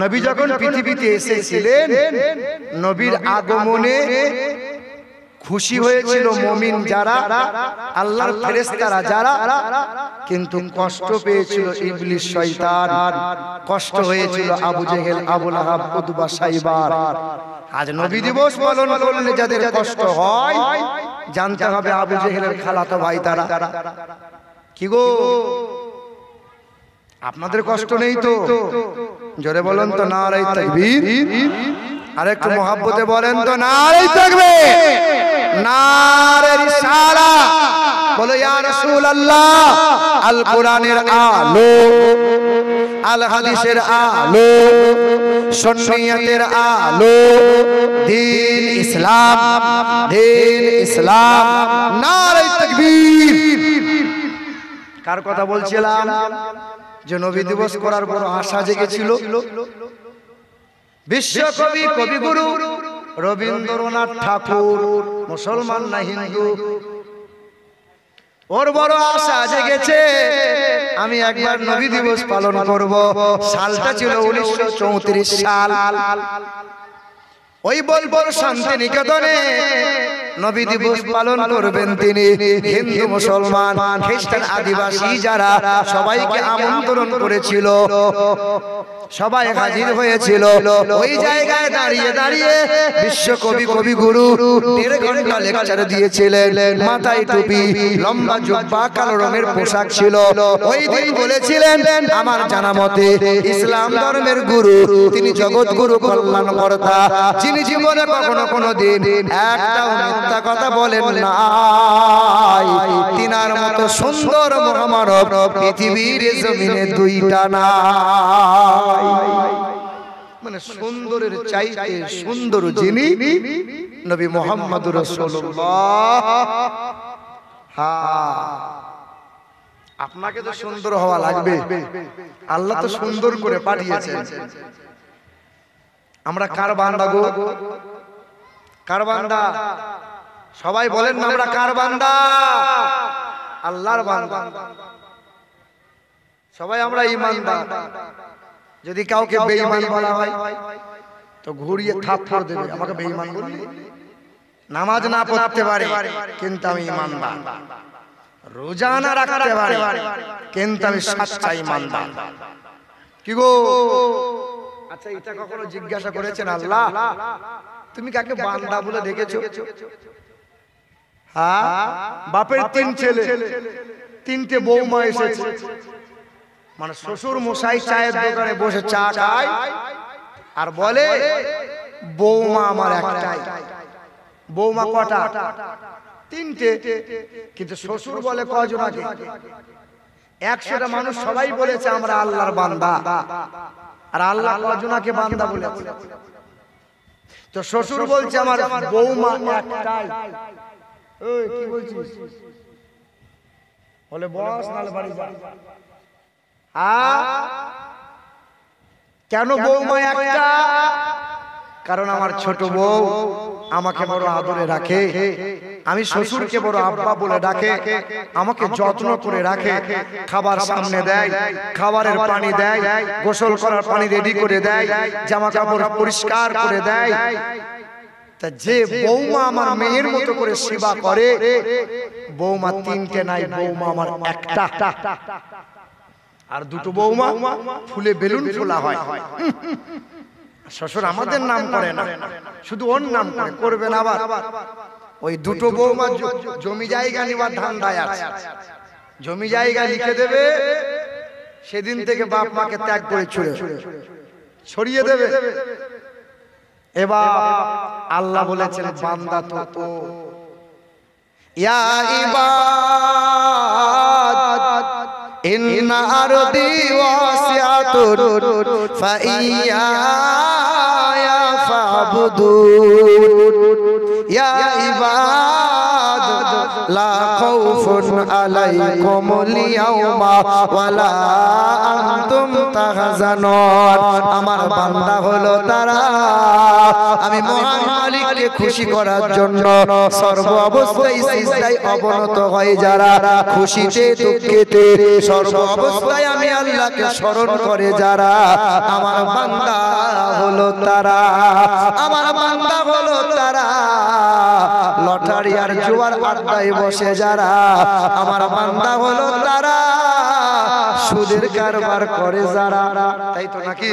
নবী যখন পৃথিবীতে এসেছিলেন নবীর আগমনে খুশি হয়েছিল মুমিন যারা, আল্লাহর ফেরেশতারা যারা, কিন্তু কষ্ট পেয়েছিল ইবলিস শয়তান, কষ্ট হয়েছিল আবু জেহেল, আবু লাহাব, উতবা, সাইবার। আজ নবী দিবস পালন করলে যাদের কষ্ট হয় জানতে হবে আবু জেহেলের খালাতো ভাই তারা। কি গো আপনাদের কষ্ট নেই তো? জোরে বলেন তো নারে তাকবীর। আর একটু মহব্বতে বলেন তো নারে তাকবীর, নারে রিসালাত। বলো ইয়া রাসূলুল্লাহ। আল কোরআনের আলো, আল হাদিসের আলো, সুন্নিয়তের আলো, দ্বীন ইসলাম, দ্বীন ইসলাম, নারে তাকবীর। কার কথা বলছিলাম? যে নবী দিবস করার বড় আশা জেগেছিল বিশ্বকবি কবিগুরু রবীন্দ্রনাথ ঠাকুর, মুসলমান না হিন্দু, ওর বড় আশা জেগেছে আমি একবার নবী দিবস পালন করব। সালটা ছিল 1934 সাল। ওই বোলপুর শান্তিনিকেতনে নবী দিবস পালন করবেন তিনি। হিন্দু, মুসলমান, খ্রিস্টান, আদিবাসী যারা সবাইকে আমন্ত্রণ করেছিল, সবাই হাজির হয়েছিল। ওই জায়গায় দাঁড়িয়ে দাঁড়িয়ে বিশ্বকবি কবিগুরু 1.5 ঘন্টা লেকচার দিয়েছিলেন। মাথায় টুপি, লম্বা জুব্বা, কালো রঙের পোশাক ছিল। ওই দিন বলেছিলেন আমার জানা মতে ইসলাম ধর্মের গুরু তিনি জগৎগুরু, কল্যাণকর্তা, যিনি জীবনে কখনো কোনো দিন একটাও মিথ্যা কথা বলেন নাই। তিনার মতো সুন্দর মহামানব পৃথিবীর জমিনে দুইটা নাই। মানে সুন্দরের চাইতে সুন্দর যিনি নবী মুহাম্মদুর রাসূলুল্লাহ। আপনাকে তো সুন্দর হওয়া লাগবে, আল্লাহ তো সুন্দর করে পাঠিয়েছেন। আমরা কার বান্দা গো? কার বান্দা? সবাই বলেন না আমরা কার বান্দা? আল্লাহর বান্দা। সবাই আমরা ঈমানদার। যদি কাউকে বেঈমান বলা হয় তো ঘুরিয়ে থাপ্পড় দেবে, আমাকে বেঈমান বললি। নামাজ না পড়তে পারে কিন্তু আমি ঈমানদার, রোজা না রাখতে পারে কিন্তু আমি সচ্চা ঈমানদার। কি গো? আচ্ছা এটা কখনো জিজ্ঞাসা করেছেন আল্লাহ তুমি কাকে বান্দা বলে ডেকেছো? হ্যাঁ, বাপের 3 ছেলে, 3টে বৌমা এসেছে, মানে শ্বশুর মশাই চায়ের দোকানে বসে চা খায় আর বলে বৌমা আমার একটাই। বৌমা কটা? 3টে। কিন্তু শ্বশুর বলে কজন আগে? 100টা মানুষ সবাই বলেছে আমরা আল্লাহর বান্দা, আর আল্লাহ কজনাকে বান্দা বলেছে? তো শ্বশুর বলছে আমার বৌমা একটাই। ওই কি বলছিস? বলে বস নালে বাড়ি যা। কেন বৌমা একটা? কারণ আমার ছোট বউ আমাকে বড় আদরে রাখে, আমি শ্বশুরকে বড় আব্বা বলে ডাকে, আমাকে যত্ন করে রাখে, খাবার সামনে দেয়, খাবারের পানি দেয়, গোসল করার পানি রেডি করে দেয়, জামা কাপড় পরিষ্কার করে দেয়। তা যে বৌমা আমার মেয়ের মতো করে সেবা করে, বৌমা তিনটে নাই, বৌমা আমার একটা। আর দুটো বৌমা ফুলে বেলুন ফোলা হয়। শ্বশুর আমাদের নাম করে না, শুধু ওর নাম করে, করবেন আবার। ওই দুটো বৌমা জমি জায়গা নিবার ধান্দায় আছে, জমি জায়গা লিখে দেবে, সেদিন থেকে বাপ মাকে ত্যাগ করে ছড়িয়ে দেবে। এবার আল্লাহ বলেছেন বান্দা তো ইয়া ইবাদ ইন্না আরদি ওয়াসিআতুন ফাইয়া ফাবুদুন ইয়া ইবাদ লা খাউফুন আলাইকুমুল ইয়াওমা ওয়ালা আনতুম তাহজানুন। আমার বান্দা হলো তারা, আমি মহান মালিককে খুশি করার জন্য সর্ব অবস্থায় সিজদায় অবনত হয় যারা, খুশিতে দুঃখেতে সর্ব অবস্থায় আমি আল্লাহকে স্মরণ করে যারা, আমার বান্দা হলো তারা, আমার বান্দা হলো তারা। লটারি আর জুয়ার আড্ডায় বসে যারা, আমার বান্দা হলো তারা। সুদের কারবার করে যারা, তাই তো নাকি?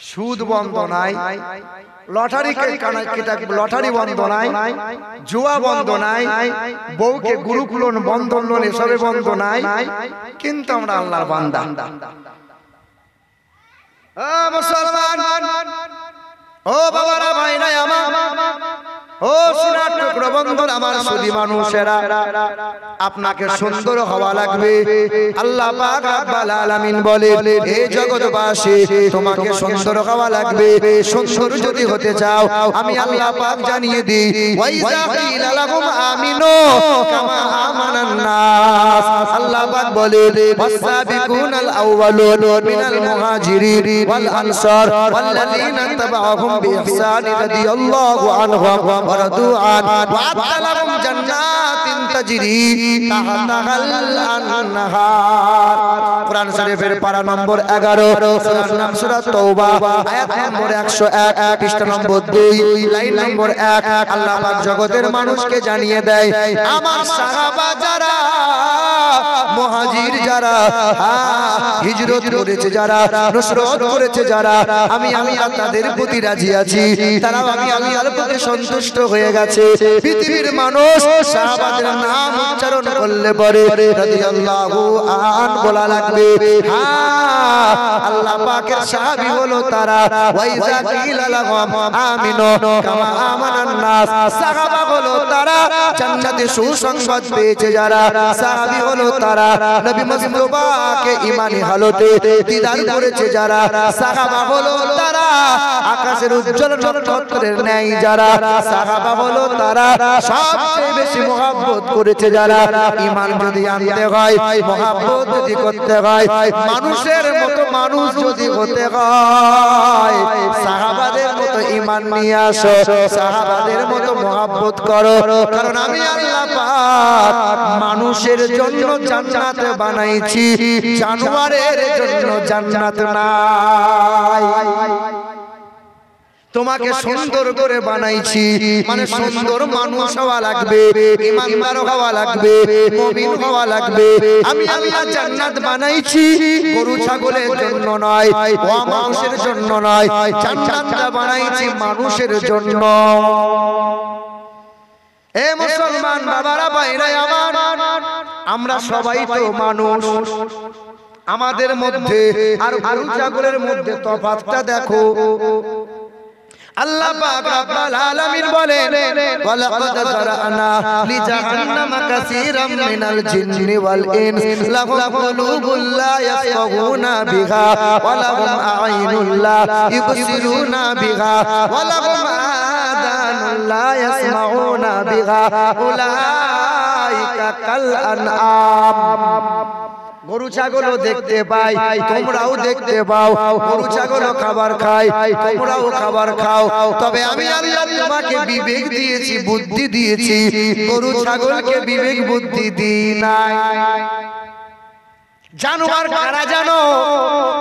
সুদ বন্ধ নাই, লটারি লটারি বন্ধ নাই, জুয়া বন্ধ নাই, বউকে গুরুকুলন বন্ধন লোন এসবে বন্ধ নাই, কিন্তু আমরা আল্লাহর বান্দা। মুসলমান, ও বাবারা, ভাইরা আমার, ও সোনার টুকরো বন্ধুরা আমার, সুদী মানুষেরা, আপনাকে সুন্দর হওয়া লাগবে। আল্লাহ পাক রব্বুল আলামিন বলে, হে জগৎবাসী, তোমাকে সুন্দর হওয়া লাগবে। সুন্দর যদি হতে চাও, আমি আল্লাহ পাক জানিয়ে দিই, ওয়াইজা কিলা লাহুম আমিনু কামা আমানান নাস। আল্লাহ পাক বলে, ওয়াসাবিকুনাল আউয়ালুন মিনাল মুহাজিরিন ওয়াল আনসার ওয়াল্লাযীনা তাবাউহুম বিইহসান রাদিয়াল্লাহু আনহুম ওয়া রাদু আন ওয়া লাহুম জান্নাতিন তাজরি তাহতাহাল আনহার। কোরআন শরীফের পারা নম্বর 11, সূরার নাম সূরা তাওবা, আয়াত নম্বর 101, পৃষ্ঠা নম্বর 2, লাইন নম্বর 1। আল্লাহ পাক জগতের মানুষকে জানিয়ে দেয়, আমার সাহাবা যারা, মুহাজির যারা, হিজরত করেছে যারা, নুসরত করেছে যারা, আমি আল্লাহ তাদের প্রতি রাজি আছি, তারা আমি আল্লাহর প্রতি সন্তুষ্ট হয়ে গেছে। পৃথিবীর মানুষ সাহাবাদের নাম উচ্চারণ করলে পরে রাদিয়াল্লাহু আন বলা লাগবে। আল্লাহ পাকের সাহাবী হলো তারা, ওয়াইজা কিলা লাহুম আমিনু কামা আমানান নাস। সাহাবা হলো তারা, জান্নাতে সুসংবাদ পেয়েছে যারা, সাহাবী হলো তারা, নবী মুস্তাফাকে ঈমানি হালতে দিদার করেছে যারা, সাহাবা হলো তারা, আকাশের উজ্জ্বল নক্ষত্রের ন্যায় যারা, সাহাবা হলো তারা, সবচেয়ে বেশি মহব্বত করেছে যারা। ঈমান যদি আনতে হয়, মহব্বত যদি করতে হয়, মানুষের মতো মানুষ যদি হতে হয়, সাহাবাদের মতো ঈমান নিয়ে আসো, সাহাবাদের মতো মহব্বত করো। কারণ আমি আল্লাহ পাক মানুষের জন্য জান্নাত বানাইছি, জানোয়ারের জন্য জান্নাত নাই। তোমাকে সুন্দর করে বানাইছি, মানে সুন্দর মানুষ হওয়া লাগবে, ঈমানদার হওয়া লাগবে, মুমিন হওয়া লাগবে। আমি আল্লাহ জান্নাত বানাইছি গরু ছাগলের জন্য নয়, মানুষের জন্য নয়, জান্নাতটা বানাইছি মানুষের জন্য। এ মুসলমান বাবারা, ভাইরা আমার, আমরা সবাই তো মানুষ। আমাদের মধ্যে আর গরু ছাগলের মধ্যে তফাৎটা দেখো। আল্লাহ পাক রব্বুল আলামিন বলেন, ওয়ালাকাদ যারানা লিজাহান্নামা কাসীরাম মিনাল জিন্নি ওয়াল ইনস লাহুম কুলুবুল লা ইয়াফকাহুনা বিহা ওয়া লাহুম আ'ইনুল লা ইবসিরুনা বিহা ওয়া লাহুম আযানুল লা ইয়াসমাউনা বিহা উলাইকা কাল আনআম। গরু ছাগলও দেখতে পাই, তোমরাও দেখতে পাও। গরু ছাগলও খাবার খায়, তোমরাও খাবার খাও। তবে আমি আল্লাহ তোমাকে বিবেক দিয়েছি, বুদ্ধি দিয়েছি, গরু ছাগলকে বিবেক বুদ্ধি দিই নাই। জানোয়ার কারা জানো?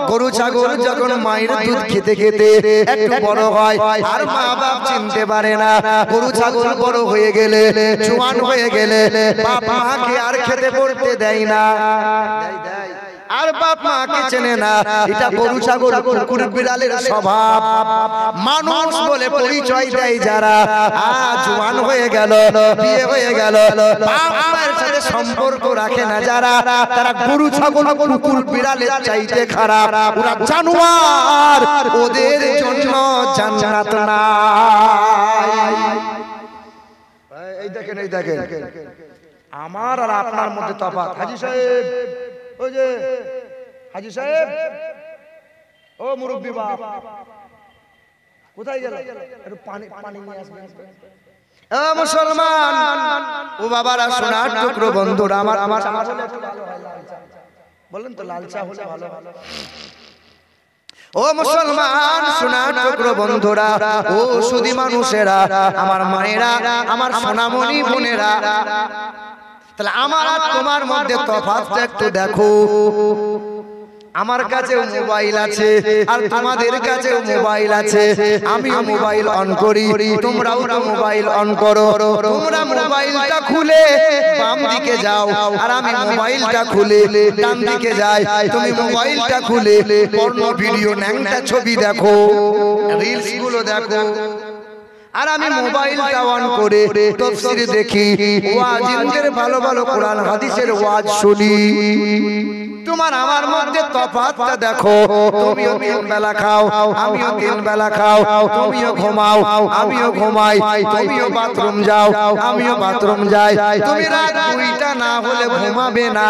গরু ছাগল যখন মায়ের দুধ খেতে খেতে একটু বড় হয় আর মা বাপ চিনতে পারে না, গরু ছাগল বড় হয়ে গেলে, জোয়ান হয়ে গেলে বাপ মাকে আর খেতে পড়তে দেয় না, আর বাপ মাকে চেনে না। এটা গরু ছাগল কুকুর বিড়ালের স্বভাব। মানুষ বলে পরিচয় দেয় যারা, জোয়ান হয়ে গেল, বিয়ে হয়ে গেল, বাপ মায়ের সাথে সম্পর্ক রাখে না যারা, তারা গরু ছাগল কুকুর বিড়ালের চাইতে খারাপ। ওরা জানোয়ার, ওদের জন্য জান্নাত নাই। এই দেখেন, এই দেখেন, আমার আর আপনার মধ্যে তফাৎ। হাজী সাহেব, ওই যে হাজী সাহেব, ও মুরব্বি বাপ, কোথায় গেল? একটু পানি পানি নিয়ে আসবেন। ও মুসলমান, ও বাবারা, সোনার টুকরো বন্ধুরা আমার, আমার বলেন তো লাল চা হলে ভালো। ও মুসলমান, সোনার টুকরো বন্ধুরা, ও সুধী মানুষেরা, আমার মায়েরা, আমার সোনামণি বোনেরা, তাহলে আমার আর তোমার মধ্যে তফাৎটা একটু দেখো। আমার কাছেও মোবাইল আছে আর তোমাদের কাছেও মোবাইল আছে। আমিও মোবাইল অন করি, তোমরাও তো মোবাইল অন করো। তোমরা মোবাইলটা খুলে বাম দিকে যাও আর আমি মোবাইলটা খুলে ডান দিকে যাই। তুমি মোবাইলটা খুলে পর্ন ভিডিও, ন্যাংটা ছবি দেখো, রিলস গুলো দেখো, আর আমি মোবাইলটা অন করে তাফসীর দেখি, ওয়াজিনদের ভালো ভালো কোরআন হাদিসের ওয়াজ শুনি। তোমার আমার মধ্যে তফাৎটা দেখো। তুমিও 3 বেলা খাও, আমিও 3 বেলা খাও। তুমিও ঘুমাও, আমিও ঘুমাই। তুমিও বাথরুম যাও, আমিও বাথরুম যাই। তুমি রাত 2টা না হলে ঘুমাবে না,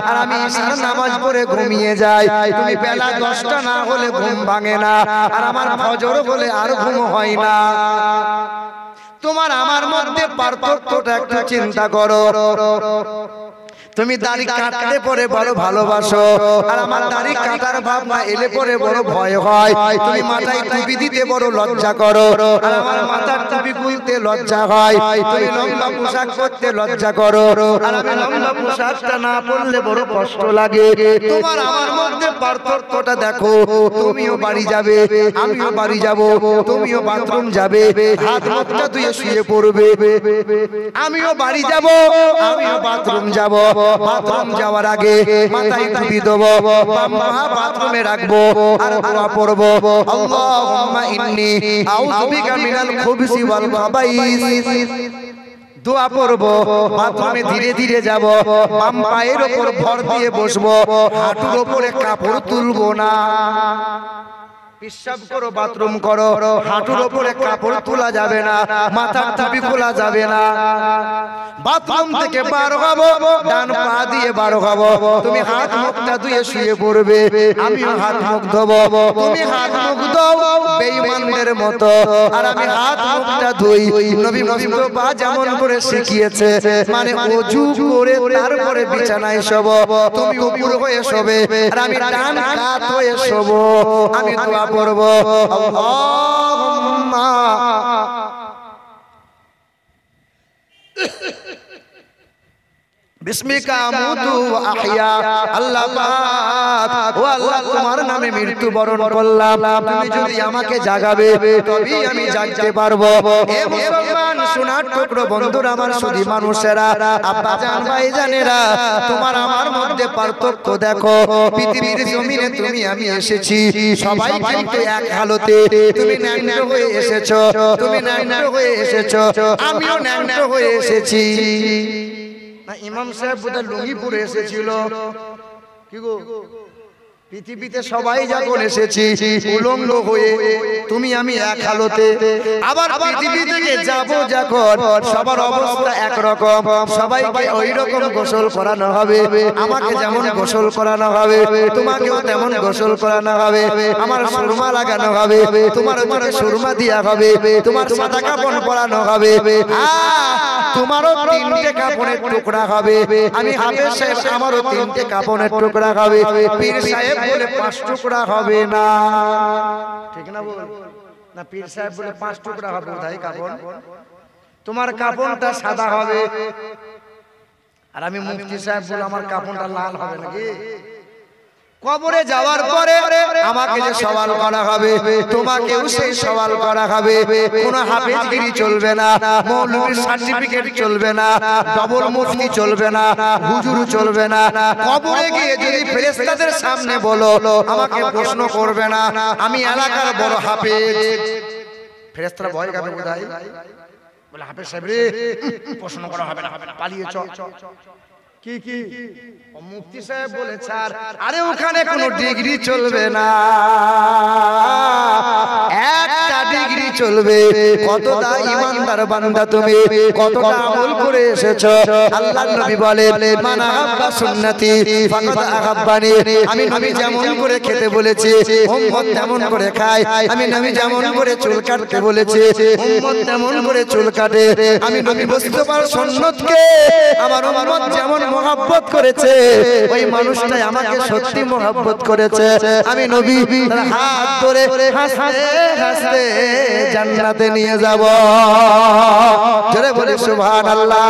আর আমি ইশার নামাজ পড়ে ঘুমিয়ে যাই। তুমি বেলা 10টা না হলে ঘুম ভাঙে না, আর আমার ফজর বলে আর ঘুম হয় না। তোমার আমার মধ্যে পার্থক্যটা একটু চিন্তা করো। তুমি দাড়ি কাটতে পরে বড় ভালোবাসো, আর আমার দাড়ি কাটার ভাবনা এলে পরে বড় ভয় হয়। তুমি মাথায় টুপি দিতে বড় লজ্জা করো, আর আমার মাথার টুপি খুলতে লজ্জা হয়। তুমি লম্বা পোশাক পরতে লজ্জা করো, আর আমি লম্বা পোশাকটা না পরলে বড় কষ্ট লাগে। তোমার আমার মধ্যে পার্থক্যটা দেখো। তুমিও বাড়ি যাবে, আমিও বাড়ি যাব। তুমিও বাথরুম যাবে, হাত মুখটা ধুয়ে শুয়ে পড়বে। আমিও বাড়ি যাব, আমিও বাথরুম যাব। বাথরুম যাওয়ার আগে মাথায় টুপি দেবো, বাথরুমে রাখবো আর দোয়া পড়বো, আল্লাহুম্মা ইন্নী আউযু বিকা মিনাল খুবসি ওয়াল খাবাইস। দোয়া পড়বো, বাথরুমে ধীরে ধীরে যাব, বাম পায়ের উপর ভর দিয়ে বসবো, হাঁটুর উপরে কাপড় তুলবো না। পেশাব করো, বাথরুম করো, হাঁটুর উপরে কাপড় তোলা যাবে না, মাথার টুপি খোলা যাবে না। বাথরুম থেকে বার হবো, ডান পা দিয়ে বার হবো। তুমি হাত মুখটা ধুয়ে শুয়ে পড়বে, আমিও হাত মুখ ধোবো। তুমি হাত মুখ দাও বেঈমানদের মতো, আর আমি হাত মুখটা ধুই নবী মুস্তাফা যেমন করে শিখিয়েছে, মানে ওযু করে তারপরে বিছানায় শোবো। তুমি উপর হয়ে শোবে, আর আমি ডান কাত হয়ে শোবো। আমি দোয়া পড়ব, আল্লাহুম্মা বিসমিকা আমুতু ওয়া আহইয়া। আল্লাহ পাক, ও আল্লাহ, তোমার নামে মৃত্যু বরণ করলাম। তুমি যদি আমাকে জাগাবে তবেই আমি জাগতে পারবো। হে মুসলমান, সোনার টুকরো বন্ধুরা, আমার সুধী মানুষেরা, আব্বা জান, ভাই জানেরা, তোমার আমার মধ্যে পার্থক্য দেখো। পৃথিবীর জমিনে তুমি আমি এসেছি, সবাই কিন্তু এক হালতে। তুমি ন্যাংটো হয়ে এসেছো, তুমি ন্যাংটো হয়ে এসেছো, আমিও ন্যাংটো হয়ে এসেছি। ইমাম সাহেব বোধহয় লুঙ্গি পরে এসেছিল, কি গো? পৃথিবীতে সবাই যখন এসেছি উলঙ্গ হয়ে, তুমি আমি এক হালতে, আবার পৃথিবী থেকে যাব যখন সবার অবস্থা একরকম, সবাইকে ওই রকম গোসল করানো হবে। আমাকে যেমন গোসল করানো হবে তোমাকেও তেমন গোসল করানো হবে। আমার সুরমা লাগানো হবে, তোমার ওদিকে সুরমা দেওয়া হবে, তোমার সাদা কাপড় পরানো হবে, তোমারও তিনটে কাপড়ের টুকরা হবে। আমি হাফেজ সাহেব, আমারও তিনটে কাপড়ের টুকরা হবে। পীর সাহেব বলে 5 টুকরা হবে না, ঠিক না বল না? পীর সাহেব বলে 5 টুকরা হবে তাই কাপড়। তোমার কাপড়টা সাদা হবে, আর আমি মুফতি সাহেব বলে আমার কাপড়টা লাল হবে নাকি? কবরে যাওয়ার পরে আমাকে যে সওয়াল করা হবে, তোমাকেও সেই সওয়াল করা হবে। কোনো হাফেজগিরি চলবে না, মৌলভীর সার্টিফিকেট চলবে না, ডবল মুফতি চলবে না, হুজুর চলবে না। কবরে গিয়ে যদি ফেরেশতাদের সামনে বলো, আমাকে প্রশ্ন করবে না আমি এলাকার বড় হাফেজ, ফেরেশতারা ভয় পাবে বোধহয়, বলে হাফেজ সাহেব রে প্রশ্ন করা হবে না, পালিয়ে চল। কি কি মুফতি সাহেব বলে স্যার, আরে ওখানে কোনো ডিগ্রি চলবে না, একটা ডিগ্রি চলবে। কতটা ইমানদার বান্দা তুমি, কতটা আমল করে এসেছো। আল্লাহর নবী বলেন মান আহাব্বা সুন্নতি ফাকাদ আহাব্বানি। আমি নবী যেমন করে খেতে বলেছি উম্মত তেমন করে খায়। আমি নবী যেমন করে চুল কাটতে বলেছি উম্মত তেমন করে চুল কাটে। আমি নবী মুস্তাফার সুন্নতকে আমার উম্মত যেমন মহব্বত করেছে, ওই মানুষটাই আমাকে সত্যি মহব্বত করেছে। আমি নবী তার হাত ধরে হাসতে হাসতে জান্নাতে নিয়ে যাব। জোরে বলে সুবহানাল্লাহ,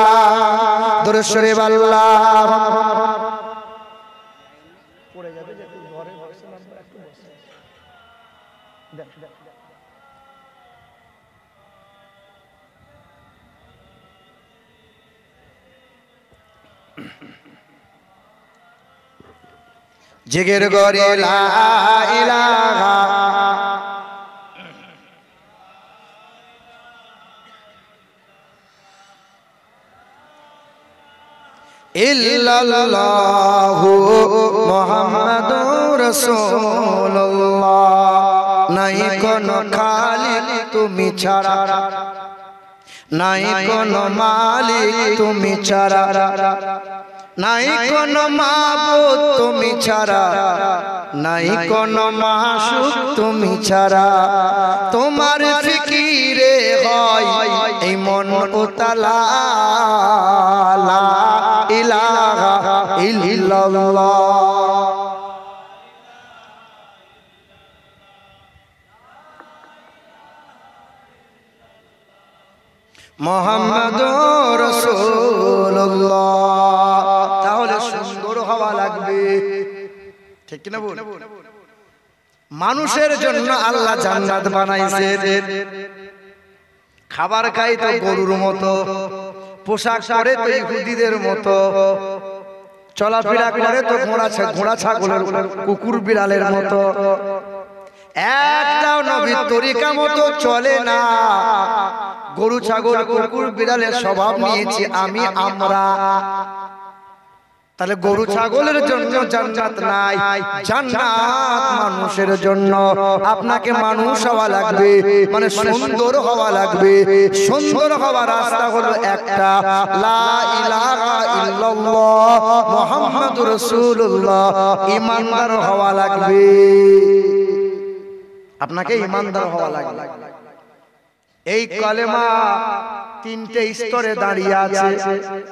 দরুদ শরীফ আল্লাহ। পড়ে যাবে যে ঘরে বসে নাম্বার একটু বসে দেখ দেখ। জিগের গরে লা ইলাহা ইল্লাল্লাহু মুহাম্মাদুর রাসূলুল্লাহ। নাই কোন খালিক তুমি ছাড়া, নাই কোন মালিক তুমি ছাড়া, নাই কোন মাবুদ তুমি ছাড়া, নাই কোন মাশুক তুমি ছাড়া। তোমার ফিকিরে হয় এই মন উতালা, লা ইলাহা ইল্লাল্লাহ। মুহাম্মাদুর রাসূলুল্লাহ। তাহলে সুন্দর হওয়া লাগবে, ঠিক কি না বল? মানুষের জন্য আল্লাহ জান্নাত বানাইছে। খাবার খাই তো গরুর মতো, পোশাক পরে তো ইহুদিদের মতো, চলাফেরা করে তো ঘোড়া ছাগলের কুকুর বিড়ালের মতো। একটাও নবীর তরিকা মতো চলে না। গরু ছাগল কুকুর বিড়ালের স্বভাব নিয়েছি আমরা। তাহলে গরু ছাগলের জন্য জান্নাত নাই, জান্নাত মানুষের জন্য। আপনাকে মানুষ হওয়া লাগবে, মানে সুন্দর হওয়া লাগবে। সুন্দর হওয়ার রাস্তা হলো একটা, লা ইলাহা ইল্লাল্লাহ মুহাম্মাদুর রাসূলুল্লাহ। ঈমানদার হওয়া লাগবে, আপনাকে ঈমানদার হওয়া লাগবে। এই কালেমা 3টে স্তরে দাঁড়িয়ে আছে।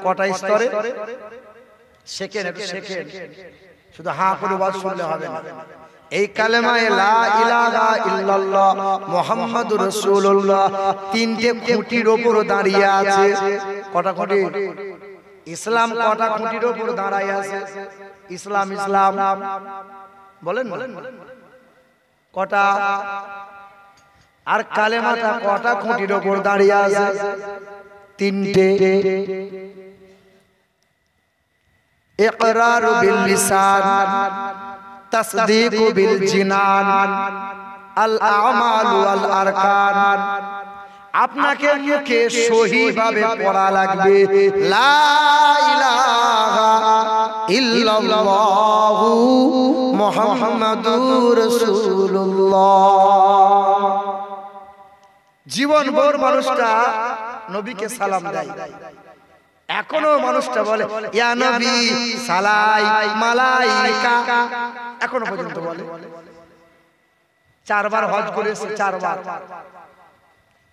কটা স্তরে? সেকেন্ড, শুধু হা করে ওয়াজ শুনলে হবে না। এই কালেমায়ে লা ইলাহা ইল্লাল্লাহ মুহাম্মাদুর রাসূলুল্লাহ 3টে খুঁটির উপর দাঁড়িয়ে আছে। কটা খুঁটি? ইসলাম কটা খুঁটির উপর দাঁড়ায় আছে? ইসলাম ইসলাম বলেন কটা? আর কালেমাটা কটা খুঁটির উপর দাঁড়িয়ে আছে? 3টে। ইকরার বিল লিসান, তাসদীক বিল জিনান, আল আমাল ওয়াল আরকান। আপনাকে মুখে সহিভাবে পড়া লাগবে লা ইলাহা ইল্লাল্লাহু মুহাম্মাদুর রাসূলুল্লাহ। জীবন ভর মানুষটা নবীকে সালাম দেয়, এখনো মানুষটা বলে ইয়া নবী সালাই মালাইকা, এখনো পর্যন্ত বলে। 4 বার হজ করেছে,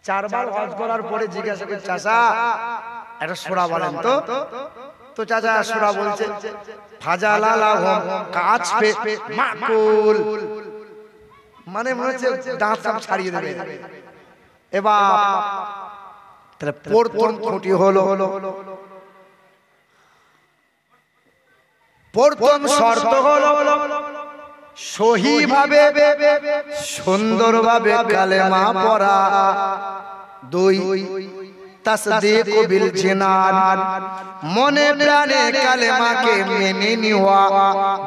4 বার হজ করার পরে জিজ্ঞাসা করে চাচা একটা সূরা বলেন তো। তো চাচা সূরা বলছে ফাজালালাহুম কাজ পে মাকুল, মানে মনে হচ্ছে দাঁত সব ছাড়িয়ে দেবে। এবার তাহলে প্রথম খুঁটি হলো, প্রথম শর্ত হলো সহিভাবে সুন্দরভাবে কালেমা পড়া। 2 তাসদীক বিল জিনান, মনে প্রাণে কালেমাকে মেনে নেওয়া।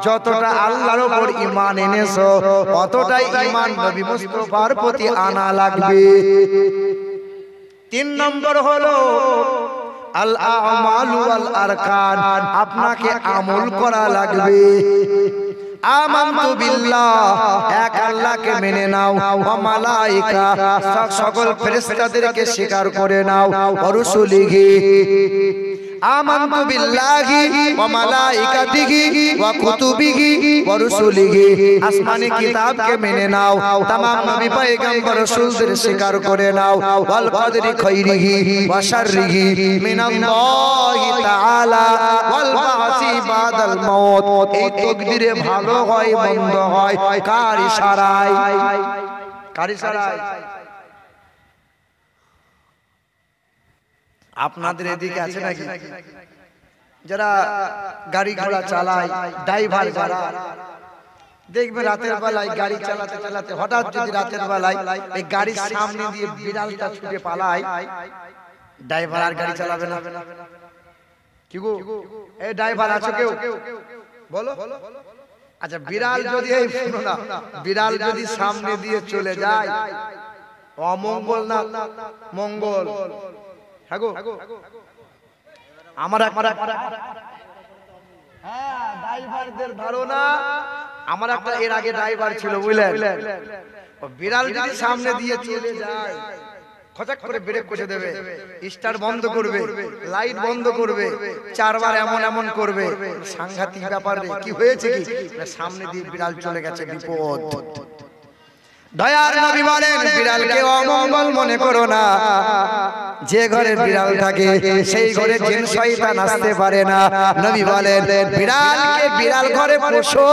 যতটা আল্লাহর উপর ঈমান এনেছো ততটাই ঈমান নবী মুস্তাফার প্রতি আনা লাগবে। 3 নম্বর হলো আল আমালু ওয়াল আরকান, আপনাকে আমল করা লাগবে। আমানতু বিল্লাহ, এক আল্লাহকে মেনে নাও, ওয়া মালাইকা, সকল ফেরেশতাদেরকে স্বীকার করে নাও, ওয়া রুসুলিহি, আমানতু বিল্লাহি ওয়া মালাইকাতিহি ওয়া কুতুবিহি ওয়া রুসুলিহি, আসমানি কিতাবকে মেনে নাও, तमाम নবী পয়গম্বর রাসূলদের স্বীকার করে নাও, ওয়াল কদরি খাইরিহি ওয়া শাররিহি মিনাল্লাহি তাআলা ওয়াল বাসি বাদাল মাউত। এই তাকদীরে ভালো হয় মন্দ হয় কার ইশারায়, কার ইশারায়? আপনাদের এদিকে আছে নাকি যারা গাড়ি ঘোড়া চালায়, ড্রাইভার যারা, দেখবে রাতের বেলায় গাড়ি চালাতে চালাতে হঠাৎ যদি রাতের বেলায় এই গাড়ির সামনে দিয়ে বিড়ালটা ছুটে পালায়, ড্রাইভার আর গাড়ি চালাবে না। কি গো এই ড্রাইভার আছো কেউ বলো? আচ্ছা বিড়াল যদি, এই শুনো না, বিড়াল যদি সামনে দিয়ে চলে যায় অমঙ্গল না মঙ্গল? হ্যাঁ গো, আমার ড্রাইভারদের ধারণা, আমার একটা এর আগে ড্রাইভার ছিল বুঝলেন, বিড়াল যদি সামনে দিয়ে চলে যায় খচাক করে ব্রেক কষে দেবে, স্টার্ট বন্ধ করবে, লাইট বন্ধ করবে, 4 বার এমন এমন করবে। সাংঘাতিক ব্যাপার রে। কি হয়েছে কি, সামনে দিয়ে বিড়াল চলে গেছে, বিপদ। দয়ার নবী বলেন বিড়ালকে অমঙ্গল মনে করো না। যে ঘরে বিড়াল থাকে সেই ঘরে জিন শয়তান আসতে পারে না। নবী বলেন বিড়ালকে বিড়াল ঘরে পোষো,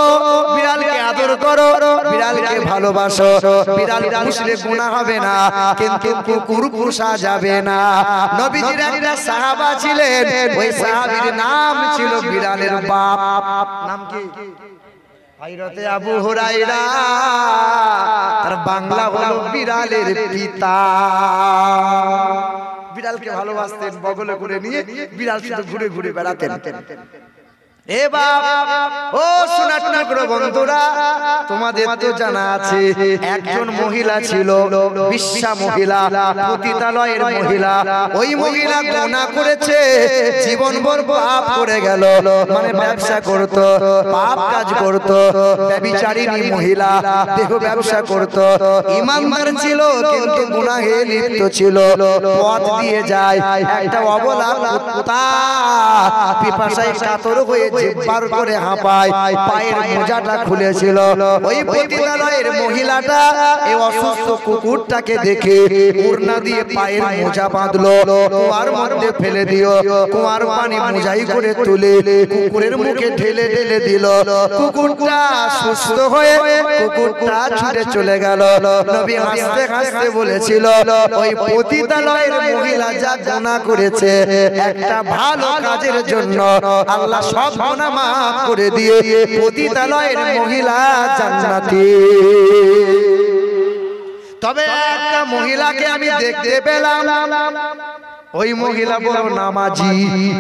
বিড়ালকে আদর করো, বিড়ালকে ভালোবাসো। বিড়াল পুষলে গুনাহ হবে না, কিন্তু কুকুর পোষা যাবে না। নবীজির একটা সাহাবা ছিলেন, ওই সাহাবীর নাম ছিল বিড়ালের বাপ। নাম কি? হযরতে আবু হুরায়রা। তার বাংলা হলো বিড়ালের পিতা। বিড়ালকে ভালোবাসতেন, বগলে করে নিয়ে বিড়াল শুধু ঘুরে ঘুরে বেড়াতেন। এ বাবা ও সোনার টুকরো বন্ধুরা, তোমাদের তো জানা আছে একজন মহিলা ছিল, বিশ্বা মহিলা, পতিতালয়ের মহিলা। ওই মহিলা গুনাহ করেছে, জীবনভর পাপ করে গেল, মানে ব্যবসা করত, পাপ কাজ করত, ব্যভিচারিণী মহিলা, দেহ ব্যবসা করত, ঈমানদার ছিল কিন্তু গুনাহে লিপ্ত ছিল। পথ দিয়ে যায় একটা অবলা কুত্তা, পিপাসায় কাতর হয়ে জিহ্বার করে হাঁপায়, পায়ের মোজাটা খুলেছিল। ওই পতিতালয়ের মহিলাটা এই অসুস্থ কুকুরটাকে দেখে ওড়না দিয়ে পায়ের মোজা বাঁধলো, কুয়ার মধ্যে ফেলে দিও। কুয়ার পানি মোজাই করে তুলে কুকুরের মুখে ঢেলে ঢেলে দিল। কুকুরটা সুস্থ হয়ে কুকুরটা ছুটে চলে গেল। নবী হাসতে হাসতে বলেছিল ওই পতিতালয়ের মহিলা যা গুনাহ করেছে, একটা ভালো কাজের জন্য আল্লাহ সব গুনাহ মাফ করে দিয়ে পতিতালয়ের মহিলা জান্নাতি। তবে একটা মহিলাকে আমি দেখতে পেলাম, ওই মহিলা বড় নামাজি,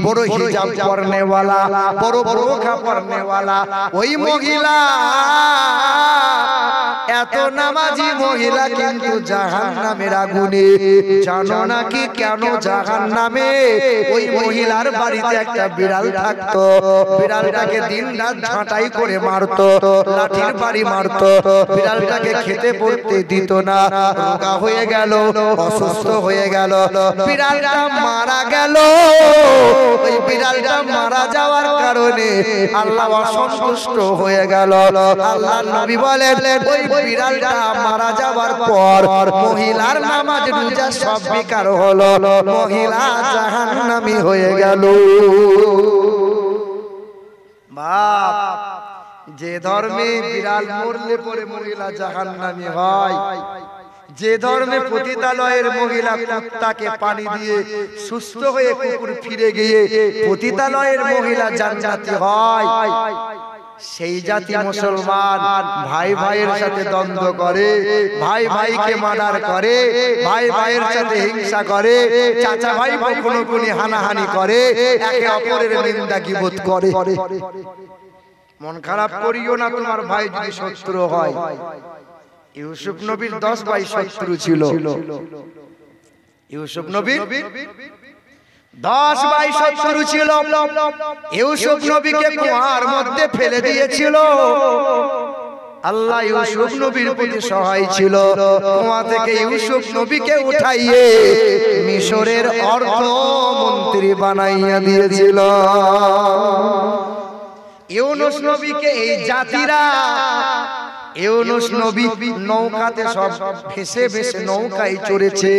বড় হিজাব পরনেওয়ালা, বড় বোরখা পরনেওয়ালা। ওই মহিলা এত নামাজি মহিলা কিন্তু জাহান্নামের আগুনে। জানো নাকি কেন জাহান্নামে? ওই মহিলার বাড়িতে একটা বিড়াল থাকতো, বিড়ালটাকে দিন রাত ঝাঁটাই করে মারতো, লাঠির বাড়ি মারতো, বিড়ালটাকে খেতে পড়তে দিত না, রোগা হয়ে গেল, অসুস্থ হয়ে গেল, বিড়ালটা মারা গেল। ওই বিড়ালটা মারা যাওয়ার কারণে আল্লাহ অসন্তুষ্ট হয়ে গেল। আল্লাহর নবী বলেন ওই বিড়ালটা মারা যাওয়ার পর মহিলার নামাজ রোজা সব বেকার হলো, মহিলা জাহান্নামী হয়ে গেল। বাপ, যে ধর্মে বিড়াল মরলে পরে মহিলা জাহান্নামী হয়, যে ধর্মে পতিতালয়ের মহিলা কুত্তাকে পানি দিয়ে সুস্থ হয়ে কুকুর ফিরে গিয়ে পতিতালয়ের মহিলা জান্নাতি হয়, সেই জাতি মুসলমান ভাই ভাইয়ের সাথে দ্বন্দ্ব করে, ভাই ভাইকে মার্ডার করে, ভাই ভাইয়ের সাথে হিংসা করে, চাচা ভাই কখনো কোনি হানাহানি করে, একে অপরের নিন্দা গীবত করে। মন খারাপ করিও না তোমার ভাই যদি শত্রু হয়। ইউসুফ নবীর 10 ভাই শত্রু ছিল। ইউসুফ নবীর 10 ভাই শত্রু ছিল। ইউসুফ নবীকে কুয়ার মধ্যে ফেলে দিয়েছিল। আল্লাহ ইউসুফ নবীর প্রতি সহায় ছিল, কুয়া থেকে ইউসুফ নবীকে উঠাইয়ে মিশরের অর্থমন্ত্রী বানাইয়া দিয়েছিল। ইউনুস নবীকে এই জাতিরা, ইউনুস নবী নৌকাতে সব ভেসে ভেসে নৌকায় চড়েছে,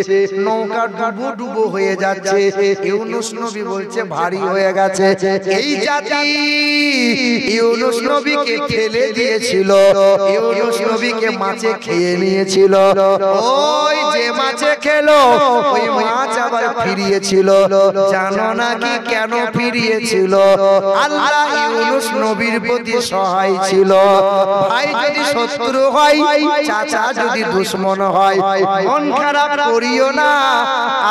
নৌকা ডুবো ডুবো হয়ে যাচ্ছে। ইউনুস নবী বলছে ভারী হয়ে গেছে। এই জাতি ইউনুস নবীকে ফেলে দিয়েছিল, ইউনুস নবীকে মাছে খেয়ে নিয়েছিল। ওই যে মাছে খেলো ওই মাছ আবার ফিরিয়েছিল। জানো নাকি কেন ফিরিয়েছিল? আল্লাহ ইউনুস নবীর প্রতি সহায় ছিল। ভাই যদি শত্রু হয়, চাচা যদি দুশমন হয়, মন খারাপ করিও না।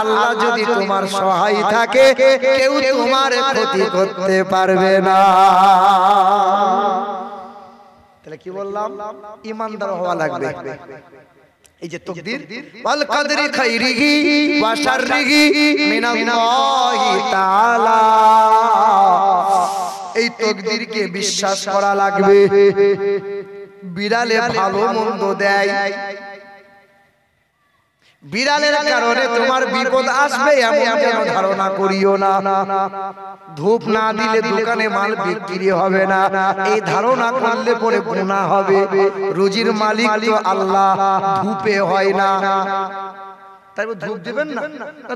আল্লাহ যদি তোমার সহায় থাকে, কেউ তোমার ক্ষতি করতে পারবে না। তাহলে কি বললাম? ঈমানদার হওয়া লাগবে। এই যে তাকদীর, ওয়াল কদরি খাইরিহি ওয়া শাররিহি মিনাল্লাহি তাআলা, এই তাকদীরকে বিশ্বাস করা লাগবে। বিড়ালে ভালো মন্দ দেয়, বিড়ালের কারণে তোমার বিপদ আসবে এমন যেন ধারণা করিও না। ধূপ না দিলে দোকানে মাল বিক্রি হবে না, এই ধারণা করলে পরে গুনাহ হবে। রুজির মালিক তো আল্লাহ, ধূপে হয় না। তাই ধূপ দেবেন না,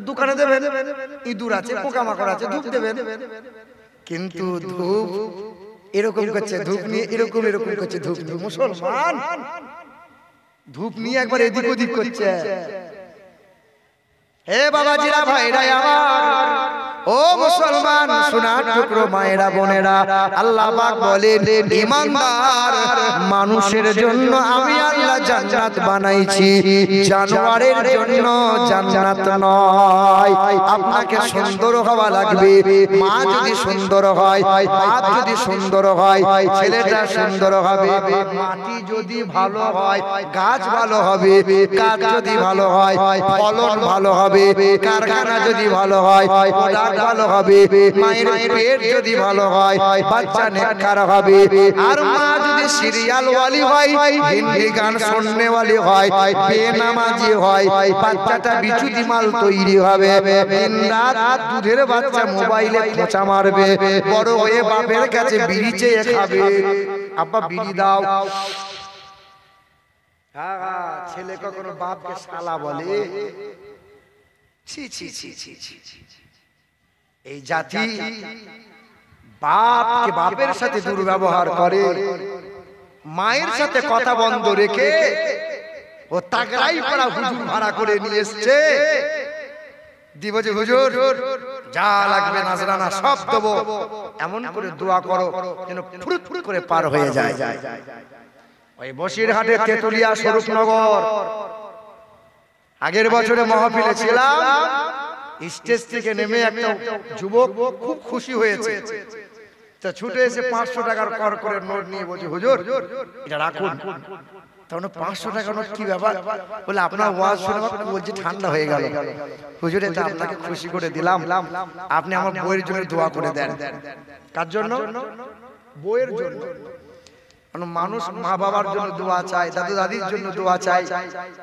দোকানে দেবেন, ইঁদুর আছে, পোকামাকড় আছে, ধূপ দেবেন। কিন্তু ধূপ এরকম করছে, ধূপ নিয়ে এরকম এরকম করছে। ধূপ নিয়ে মুসলমান ধূপ নিয়ে একবার এদিক ওদিক করছে। হে বাবাজিরা, ভাইরা আমার, ও মুসলমান সোনার টুকরো মায়েরা বোনেরা, আল্লাহ পাক বলেন ঈমানদার মানুষের জন্য আমি আল্লাহ জান্নাত বানাইছি, জানোয়ারের জন্য জান্নাত নয়। আপনাকে সুন্দর হওয়া লাগবে। মা যদি সুন্দর হয়, বাপ যদি সুন্দর হয়, ছেলেটা সুন্দর হবে। মাটি যদি ভালো হয়, গাছ ভালো হবে। গাছ যদি ভালো হয়, ফলন ভালো হবে। কারখানা যদি ভালো হয়, প্রোডাক্ট ভালো হবে। মায়ের পেট যদি ভালো হয়, বাচ্চা নেককার হবে। আর মা যদি সিরিয়াল ওয়ালি হয়, হিন্দি গান শুননে ওয়ালি হয়, বেনামাজি হয়, বাচ্চাটা বিচুতি মাল তৈরি হবে। দিন রাত দুধের বাচ্চা মোবাইলে খোঁচা মারবে, বড় হয়ে বাপের কাছে বিড়ি চেয়ে খাবে। আব্বা বিড়ি দাও। ছেলে কখনো বাপকে শালা বলে? ছি ছি ছি ছি ছি। এই জাতি বাপকে বাপের সাথে দুর্ব্যবহার করে, মায়ের সাথে কথা বন্ধ রেখে ও তাগড়াই পড়া হুজুর ভাড়া করে নিয়ে এসছে। দিব যে হুজুর যা লাগবে নাজরানা সব দেবো, এমন করে দোয়া করো যেন ফুরুত ফুরুত করে পার হয়ে যায়। ওই বসিরহাটে তেতুলিয়া স্বরূপনগর আগের বছরে মাহফিলে ছিলাম। স্টেজ থেকে নেমে একটা যুবক খুব খুশি হয়েছে, তা ছুটে এসে 500 টাকার কর করে নোট নিয়ে বলছে হুজুর এটা রাখুন। তখন 500 টাকা নোট কি ব্যাপার? বলে আপনার ওয়াজ শুনে আমার কলজি ঠান্ডা হয়ে গেল। হুজুর এটা আপনাকে খুশি করে দিলাম, আপনি আমার বইয়ের জন্য দোয়া করে দেন। কার জন্য? বইয়ের জন্য। মানুষ মা বাবার জন্য দোয়া চায়, দাদু দাদির জন্য দোয়া চায়,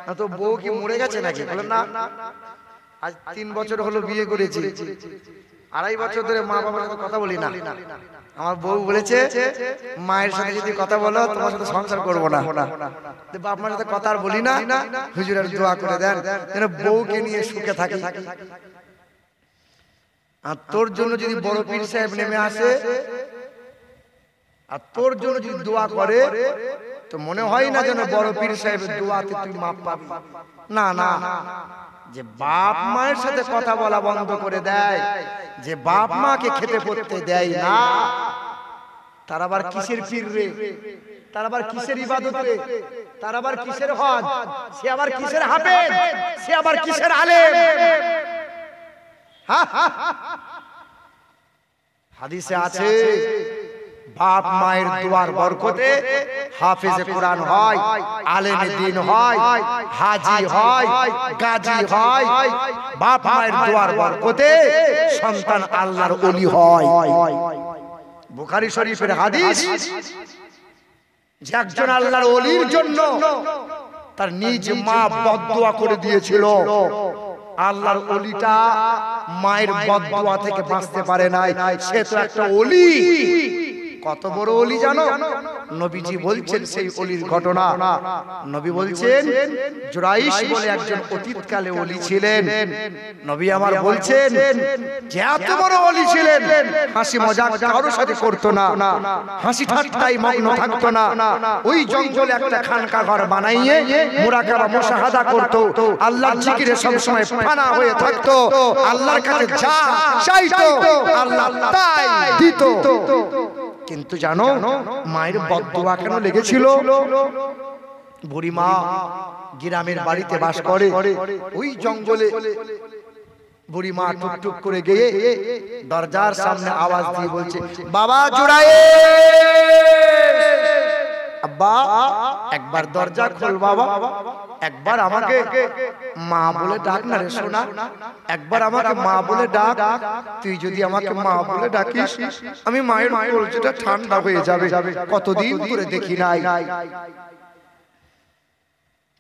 না তো বউ কি মরে গেছে নাকি? বলে না, আজ 3 বছর হলো বিয়ে করেছি, 2.5 বছর ধরে মা বাবার সাথে কথা বলি না। আমার বউ বলেছে মায়ের সাথে যদি কথা বলো তোমার সাথে সংসার করবো না। বাপ মার সাথে কথা আর বলি না, হুজুরের দোয়া করে দেন যেন বউকে নিয়ে সুখে থাকি। আর তোর জন্য যদি বড় পীর সাহেব নেমে আসে আর তোর জন্য যদি দোয়া করে তো মনে হয় না যেন বড় পীর সাহেবের দোয়াতে তুই মাপ পাবি। না না, যে বাপ মায়ের সাথে কথা বলা বন্ধ করে দেয়, যে বাপ মাকে খেতে পড়তে দেয় না, তার আবার কিসের পীর রে? তার আবার কিসের ইবাদত রে? তার আবার কিসের হজ? সে আবার কিসের হাফেজ? সে আবার কিসের আলেম? হাদিসে আছে বাপ মায়ের দোয়ার বরকতে হাফেজে কোরআন হয়, আলেমে দ্বীন হয়, হাজী হয়, গাজী হয়। বাপ মায়ের দোয়ার বরকতে সন্তান আল্লাহর ওলি হয়। বুখারী শরীফের হাদিস, যে একজন আল্লাহর ওলির জন্য তার নিজ মা বদদোয়া করে দিয়েছিল, আল্লাহর ওলিটা মায়ের বদদোয়া থেকে বাঁচতে পারে নাই, সে তো একটা ওলি। কত বড় ওলি জানো? নবীজি বলছেন সেই ওলির ঘটনা। নবী বলছেন জুরাইশ বলে একজন অতীতকালে ওলি ছিলেন। নবী আমার বলছেন যে এত বড় ওলি ছিলেন, হাসি মজাক কারোর সাথে করতো না, হাসি ঠাট্টায় মগ্ন থাকতো না। ওই জঙ্গলে একটা খানকা ঘর বানাইয়ে মুরাকাবা মুশাহাদা করতো, আল্লাহর জিকিরে সব সময় ফানা হয়ে থাকতো, আল্লাহর কাছে যা চাইতো আল্লাহ তাই দিত। কিন্তু জানো মায়ের বদদোয়া কেন লেগেছিল? বুড়ি মা গ্রামের বাড়িতে বাস করে, ওই জঙ্গলে বুড়ি মা টুকটুক করে গিয়ে দরজার সামনে আওয়াজ দিয়ে বলছে, বাবা জুরাইশ, আব্বা একবার দরজা খোল বাবা, একবার আমাকে মা বলে ডাক না রে সোনা, একবার আমাকে মা বলে ডাক। তুই যদি আমাকে মা বলে ডাকিস আমি মায়ের কলজিটা ঠান্ডা হয়ে যাবে, কতদিন ধরে দেখি নাই।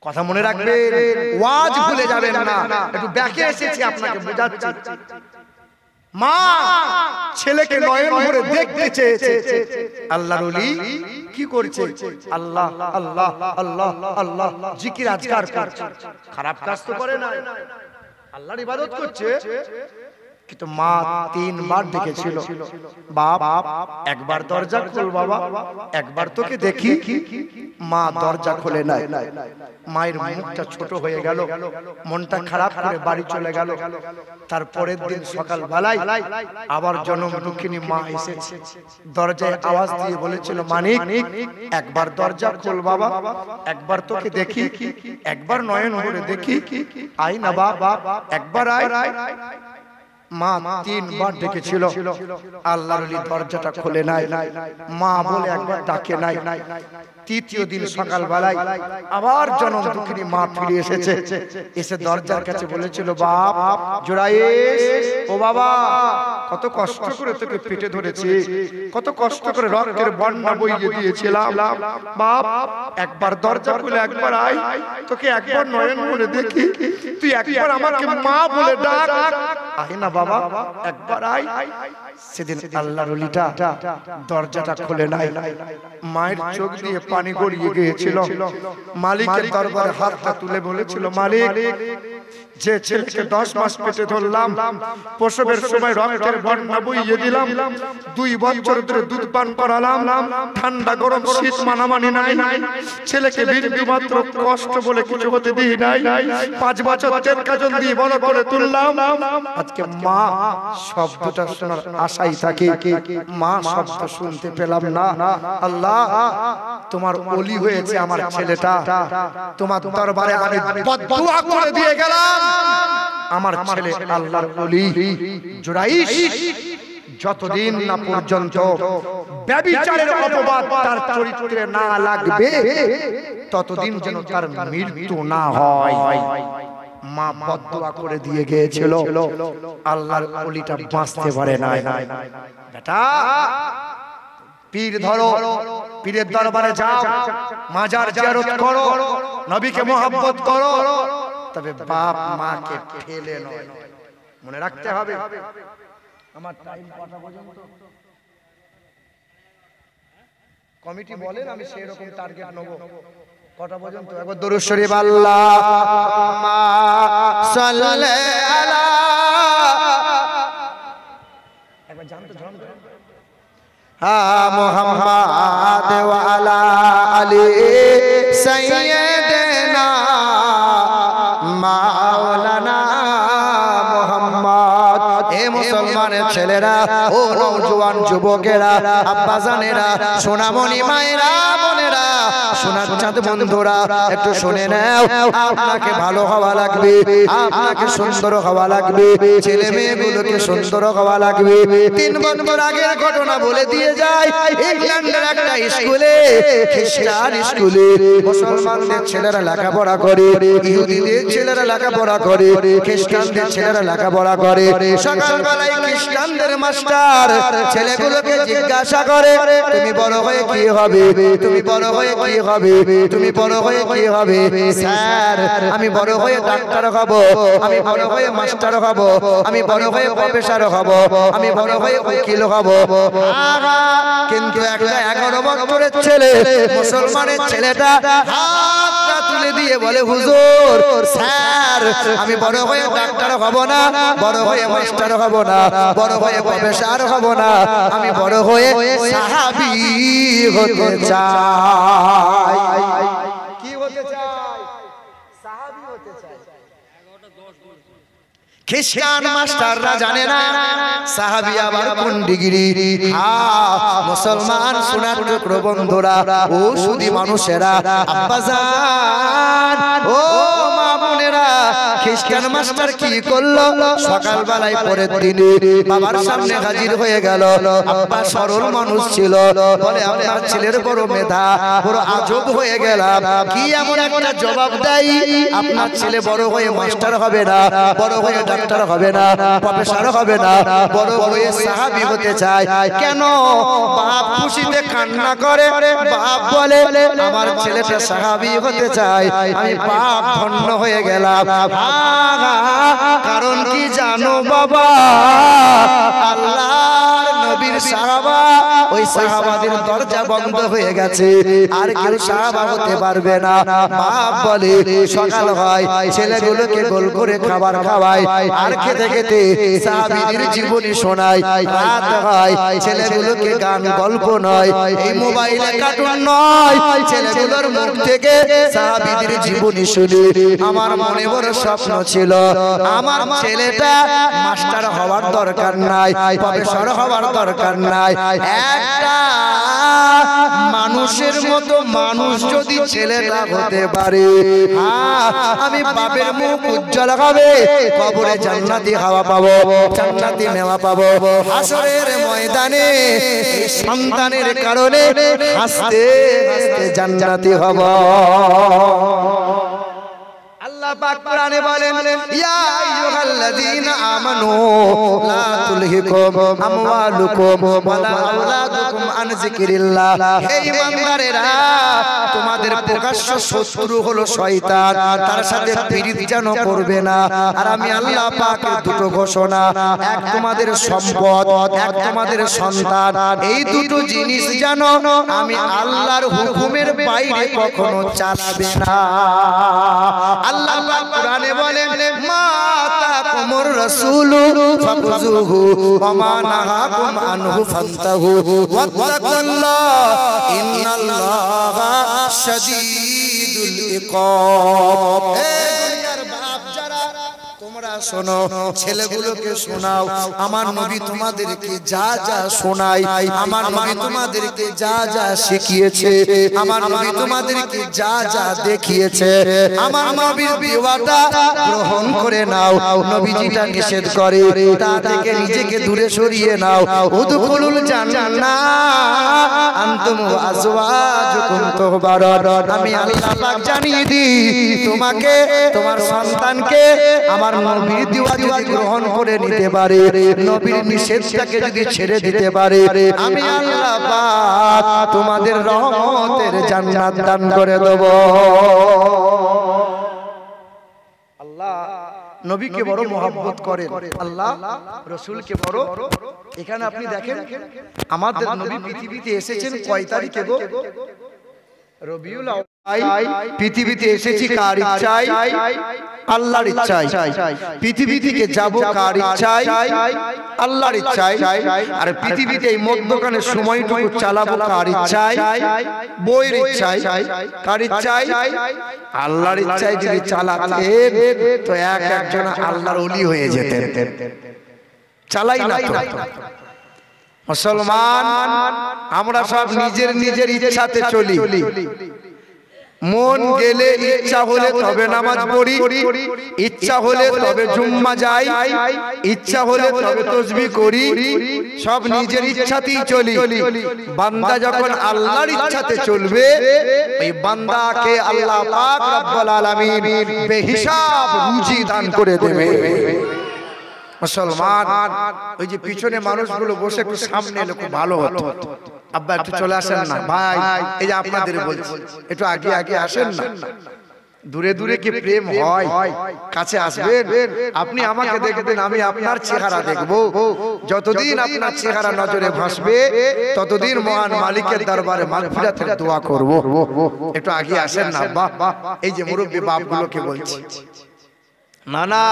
কথা মনে রাখবেন, ওয়াজ ভুলে যাবেন না। একটু ব্যাকে এসেছি আপনাকে বোঝাচ্ছি। মা ছেলেকে নয়ন ভরে দেখতে চেয়েছে, আল্লাহর ওলি কি করছে? আল্লাহ আল্লাহ আল্লাহ আল্লাহ জিকির আজকার করছে, খারাপ কাজ তো করে না, আল্লাহর ইবাদত করছে। কিন্তু মা 3 বার ডেকেছিল, বাপ একবার দরজা খোল বাবা, একবার তোকে দেখি। মা দরজা খোলে নাই। মায়ের মুখটা ছোট হয়ে গেল, মনটা খারাপ করে বাড়ি চলে গেল। তারপরের দিন সকাল বেলায় আবার জনম দুঃখিনী মা এসেছে, দরজায় আওয়াজ দিয়ে বলেছিল, মানিক একবার দরজা খোল বাবা, একবার তোকে দেখি, একবার নয়ন ভরে দেখি, আয় না বাবা, একবার আয়। মা 3 বার ডেকেছিল, আল্লাহর ওলি দরজাটা খোলে নাই, মা বলে একবার ডাকে নাই। তৃতীয় দিন সকাল বেলায় আবার জনম দুঃখিনী মা ফিরে এসেছে, এসে দরজার কাছে বলেছিল, বাপ জুরাইশ, ও বাবা কত কষ্ট করে তোকে পেটে ধরেছি, কত কষ্ট করে রক্তের বন্যা বইয়ে দিয়েছিলাম, বাপ একবার দরজা খুলে একবার আয়, তোকে একবার নয়ন ভরে দেখি, তুই একবার আমাকে মা বলে ডাক, আয় না বাবা একবার আয়। সেদিন আল্লাহর ওলিটা দরজাটা খুলে নাই, মায়ের চোখ দিয়ে পানি গড়িয়ে গিয়েছিল। মালিকের দরবারে হাতটা তুলে বলেছিল, মালিক যে ছেলেকে 10 মাস পেটে ধরলাম, প্রসবের সময় রক্তের বন্যা বইয়ে দিলাম, 2 বছর ধরে দুধ পান করালাম, ঠান্ডা গরম শীত মানামানি নাই, ছেলেকে বিন্দু মাত্র কষ্ট বলে কিছু হতে দিই নাই, 5 বছর তেল কাজল দিয়ে বড় করে তুললাম, আজকে মা শব্দটা শোনার আশাই থাকে, মা শব্দ শুনতে পেলাম না। আল্লাহ তোমার ওলি হয়েছে আমার ছেলেটা, তোমার দরবারে আমি বদদুয়া করে দিয়ে গেলাম, আমার ছেলে আল্লাহর ওলি জুরাইশ যতদিন না পর্যন্ত ব্যভিচারের অপবাদ তার চরিত্রে না লাগবে ততদিন যেন তার মৃত্যু না হয়। মা বদদুয়া করে দিয়ে গিয়েছিল, আল্লাহর ওলিটা বাঁচতে পারে না। বেটা পীর ধরো, পীরের দরবারে যাও, মাজার জিয়ারত করো, নবীকে মোহাব্বত করো, তবে বাপ মাকে ফেলে নয়। মনে রাখতে হবে। আমার টাইম কটা পর্যন্ত কমিটি বলেন, আমি সেই রকম টার্গেট নেব। কটা পর্যন্ত? একবার দরুদ শরীফ আল্লাহুম্মা সাল্লি আলা, একবার জানতো জানতো মুহাম্মাদ ওয়া আলা আলি সাইয়্যিদিনা মাওলানা মুহাম্মদ। হে মুসলমানের ছেলেরা, ও নওজোয়ান যুবকেরা, আব্বাজানেরা, সোনামণি মায়েরা, বোনেরা, সোনার চাঁদ বন্ধুরা, একটু শুনে নাও। আপনাকে ভালো হওয়া লাগবে, আপনাকে সুন্দর হওয়া লাগবে, ছেলে মেয়েগুলোকে সুন্দর হওয়া লাগবে। 3 বছর আগের ঘটনা বলে দিয়ে যায়। ইংল্যান্ডের একটা স্কুলে, খ্রিস্টান স্কুলে, মুসলমানদের ছেলেরা লেখাপড়া করে, ইহুদিদের ছেলেরা লেখাপড়া করে, খ্রিস্টানদের ছেলেরা লেখাপড়া করে। সকালবেলায় খ্রিস্টানদের মাস্টার ছেলেগুলোকে জিজ্ঞাসা করে, তুমি বড় হয়ে কি হবে? তুমি বড় হয়ে কি হবে? তুমি বড় হয়ে কি হবে? স্যার, আমি বড় হয়ে ডাক্তার হব, আমি বড় হয়ে মাস্টার হব, আমি বড় হয়ে প্রফেসর হব, আমি বড় হয়ে উকিল হব। কিন্তু একটা 11 বছরের ছেলে, মুসলমানের ছেলেটা হাতটা তুলে দিয়ে বলে, হুজুর, স্যার, আমি বড় হয়ে ডাক্তার হব না, বড় হয়ে মাস্টার হব না, বড় হয়ে প্রফেসর হব না, আমি বড় হয়ে সাহাবী হতে চাই। কি হতে চাই? সাহাবী হতে চাই। খ্রিস্টান মাস্টাররা জানে না সাহাবী আবার কোন ডিগ্রি। মুসলমান সোনার টুকরো বন্ধুরা, ও সুধী মানুষেরা, আব্বাজান, ও মা বোনেরা, খ্রিস্টান মাস্টার কি করলো? সকালবেলায় পরের দিনে বাবার সামনে হাজির হয়ে গেল। আব্বা সরল মানুষ ছিল, বলে, আপনার ছেলের বড় মেধা, বড় আজব হয়ে গেলাম। কি এমন একটা জবাব দেয়? আপনার ছেলে বড় হয়ে মাস্টার হবে না, বড় হয়ে ডাক্তার হবে না, প্রফেসর হবে না, বড় হয়ে সাহাবী হতে চায়। কেন? বাপ খুশিতে কান্না করে, বাপ বলে, আমার ছেলেটা সাহাবী হতে চায়, আমি বাপ ধন্য হয়ে গেলাম। কারণ কি জানো বাবা? আল্লাহর নবীর সাহাবা, ওই সাহাবাদের দরজা বন্ধ হয়ে গেছে, আর কেউ সাহাবা হতে পারবে না। বাপ বলে, সকাল হয়, ছেলেগুলোকে গোল করে খাবার খাওয়ায়, আর খেতে খেতে সাহাবীদের জীবনী শোনায়। রাত হয়, ছেলেগুলোকে গান গল্প নয়, এই মোবাইলে কার্টুন নয়, ছেলেগুলোর মুখ থেকে সাহাবীদের জীবনী শুনি। আমার মনে বড় স্বপ্ন ছিল, আমার ছেলেটা মাস্টার হওয়ার দরকার নাই, প্রফেসর হওয়ার দরকার নাই, একটা মানুষের মতো মানুষ যদি ছেলেটা হতে পারে, আমি বাপের মুখ উজ্জ্বল হবে, কবরে জান্নাতি হাওয়া পাবো, জান্নাতি মেওয়া পাবো, হাসরের ময়দানে সন্তানের কারণে হাসতে হাসতে জান্নাতি হব। আল্লাহ পাক কোরআনে বলেন, ইয়া আইয়ুহাল্লাযীনা আমানু লা তুলহিকুম আমওয়ালুকুম ওয়ালা আওলাদুকুম আন যিকরিল্লাহ। হে ঈমানদারেরা, তোমাদের প্রকাশ্য শত্রু হলো শয়তান, তার সাথে পীড়িত যেন করবে না। আর আমি আল্লাহ পাকের দুটো ঘোষণা, এক তোমাদের সম্পদ, এক তোমাদের সন্তান, এই দুটো জিনিস যেন আমি আল্লাহর হুকুমের বাইরে কখনো চালাবে না। আল্লাহ পাক কোরআনে বলেন, মা তাকুমুর রাসূলু ফাকুযুহু ওয়া মা নাহাকুম আনহু ফান্তাহু ওয়াত্তাকুল্লাহ ইন্নাল্লাহা শাদীদুল ইকাব। হে দুনিয়ার বাপ যারা, তোমরা শোনো, ছেলেগুলোকে শোনাও, আমার নবী তোমাদেরকে যা যা শোনায়, আমার নবী তোমাদেরকে যা যা শিখিয়েছে, আমার নবী তোমাদেরকে যা যা দেখিয়েছে, আমার নবীর দেওয়াটা গ্রহণ করে নাও। নবীজিটা নিষেধ করে তা থেকে নিজেকে দূরে সরিয়ে নাও। উদখুলুল জান্নাহ আনতুম ওয়া আজওয়াজুকুম তুহবারুন। আমি আল্লাহ পাক জানিয়ে দিই, তোমাকে তোমার সন্তানকে আমার নবীর দেওয়া যদি গ্রহণ করে নিতে পারে, নবীর নিষেধটাকে যদি ছেড়ে দিতে পারে, আমি আল্লাহ পাক তোমাদের রহমতের জান্নাত দান করে দেব। আল্লাহ নবীকে বড় মহব্বত করেন, আল্লাহ রাসূলকে বড়। এখানে আপনি দেখেন আমাদের নবী পৃথিবীতে এসেছেন কয় তারিখে গো? রবিউল আউয়াল। পৃথিবীতে এসেছি কার ইচ্ছায়? আল্লাহর ইচ্ছায়। পৃথিবী থেকে যাব কার ইচ্ছায়? আল্লাহর ইচ্ছায়। আর পৃথিবীতে এই মধ্যখানে সময়টুকু চালাবো কার ইচ্ছায়? বইয়ের ইচ্ছায়। কার ইচ্ছায়? আল্লাহর ইচ্ছায় যদি চালাতেন তো এক একজন আল্লাহর ওলি হয়ে যেতেন। চালাই না তো। মুসলমান আমরা সব নিজের নিজের ইচ্ছাতে চলি। মন গেলে ইচ্ছা হলে তবে নামাজ পড়ি, ইচ্ছা হলে তবে জুম্মা যাই, ইচ্ছা হলে তবে তাসবিহ করি, সব নিজের ইচ্ছাতেই চলি। বান্দা যখন আল্লাহর ইচ্ছাতে চলবে, ওই বান্দাকে আল্লাহ পাক রব্বুল আলামিন বেহিসাব রুজি দান করে দেবে। মুসলমান ওই যে পিছনে মানুষগুলো বসে একটু সামনে এলে খুব ভালো হতো। আব্বা একটু চলে আসেন না ভাই, এই যে আপনাদের বলছি একটু আগে আগে আসেন না। দূরে দূরে কি প্রেম হয়? কাছে আসবেন, আপনি আমাকে দেখবেন, আমি আপনার চেহারা দেখবো। যতদিন আপনার চেহারা নজরে ভাসবে ততদিন মহান মালিকের দরবারে মাগফিরাতের দোয়া করব। একটু আগে আসেন না আব্বা। এই যে মুরব্বী বাপগুলোকে বলছি, না না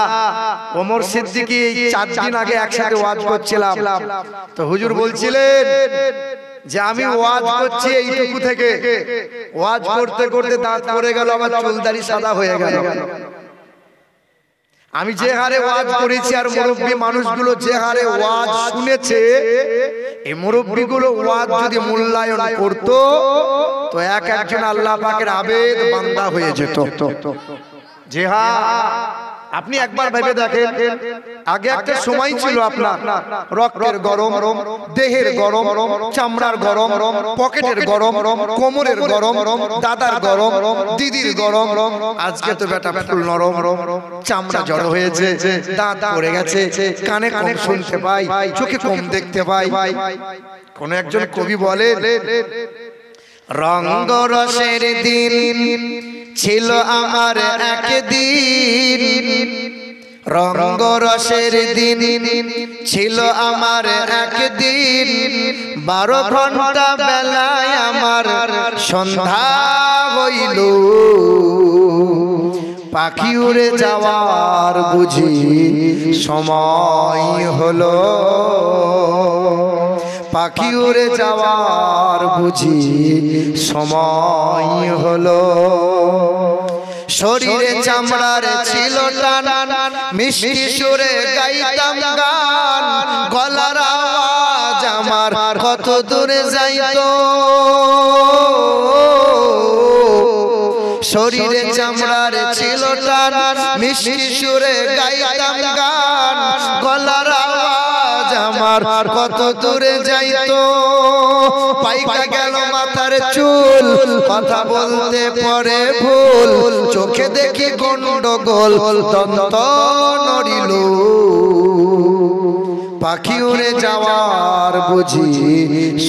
ওমর সিদ্দিকী 4 দিন আগে একসাথে ওয়াজ করছিলাম, তো হুজুর বলছিলেন যে আমি ওয়াজ করছি এইটুকু থেকে, ওয়াজ করতে করতে দাঁত পড়ে গেল, আমার চুলদাড়ি সাদা হয়ে গেল। আমি যে হারে ওয়াজ করেছি আর মুরব্বী মানুষগুলো যে হারে ওয়াজ শুনেছে, এই মুরব্বীগুলো ওয়াজ যদি মূল্যায়ন করতো তো এক একজন আল্লাহ পাকের আবেদ বান্দা হয়ে যেত। যে হ্যাঁ, আপনি একবার ভেবে দেখেন, আগে একটা সময় ছিল আপনার রক্তের গরম, দেহের গরম, চামড়ার গরম, পকেটের গরম, কোমরের গরম, দাদার গরম, দিদির গরম। আজকে তো বেটা ফুল নরম, চামড়া জড়ো হয়েছে, দাঁত পড়ে গেছে, কানে কম শুনতে পাই, চোখে কম দেখতে পাই। কোন একজন কবি বলে, রঙ্গ রসের দিন ছিল আমার একদিন, রঙ্গ রসের দিন ছিল আমার একদিন, 12 ঘন্টা বেলায় আমার সন্ধ্যা হইল, পাখি উড়ে যাওয়ার বুঝি সময় হলো, পাখি উড়ে যাওয়ার বুঝি সময় হলো। শরীরে চামড়ার ছিল টান, মিষ্টি সুরে গাইতাম গান, গলার আওয়াজ আমার কত দূরে যাইতো। শরীরে চামড়ার ছিল টান, মিষ্টি সুরে গাইতাম গান, গলার আওয়াজ আমার কত দূরে যাইতো। পাইকা গেল মাথার চুল, কথা বলতে পরে ভুল, চোখে দেখি গন্ডগোল, দন্ত নড়িল, পাখি উড়ে যাওয়ার বুঝি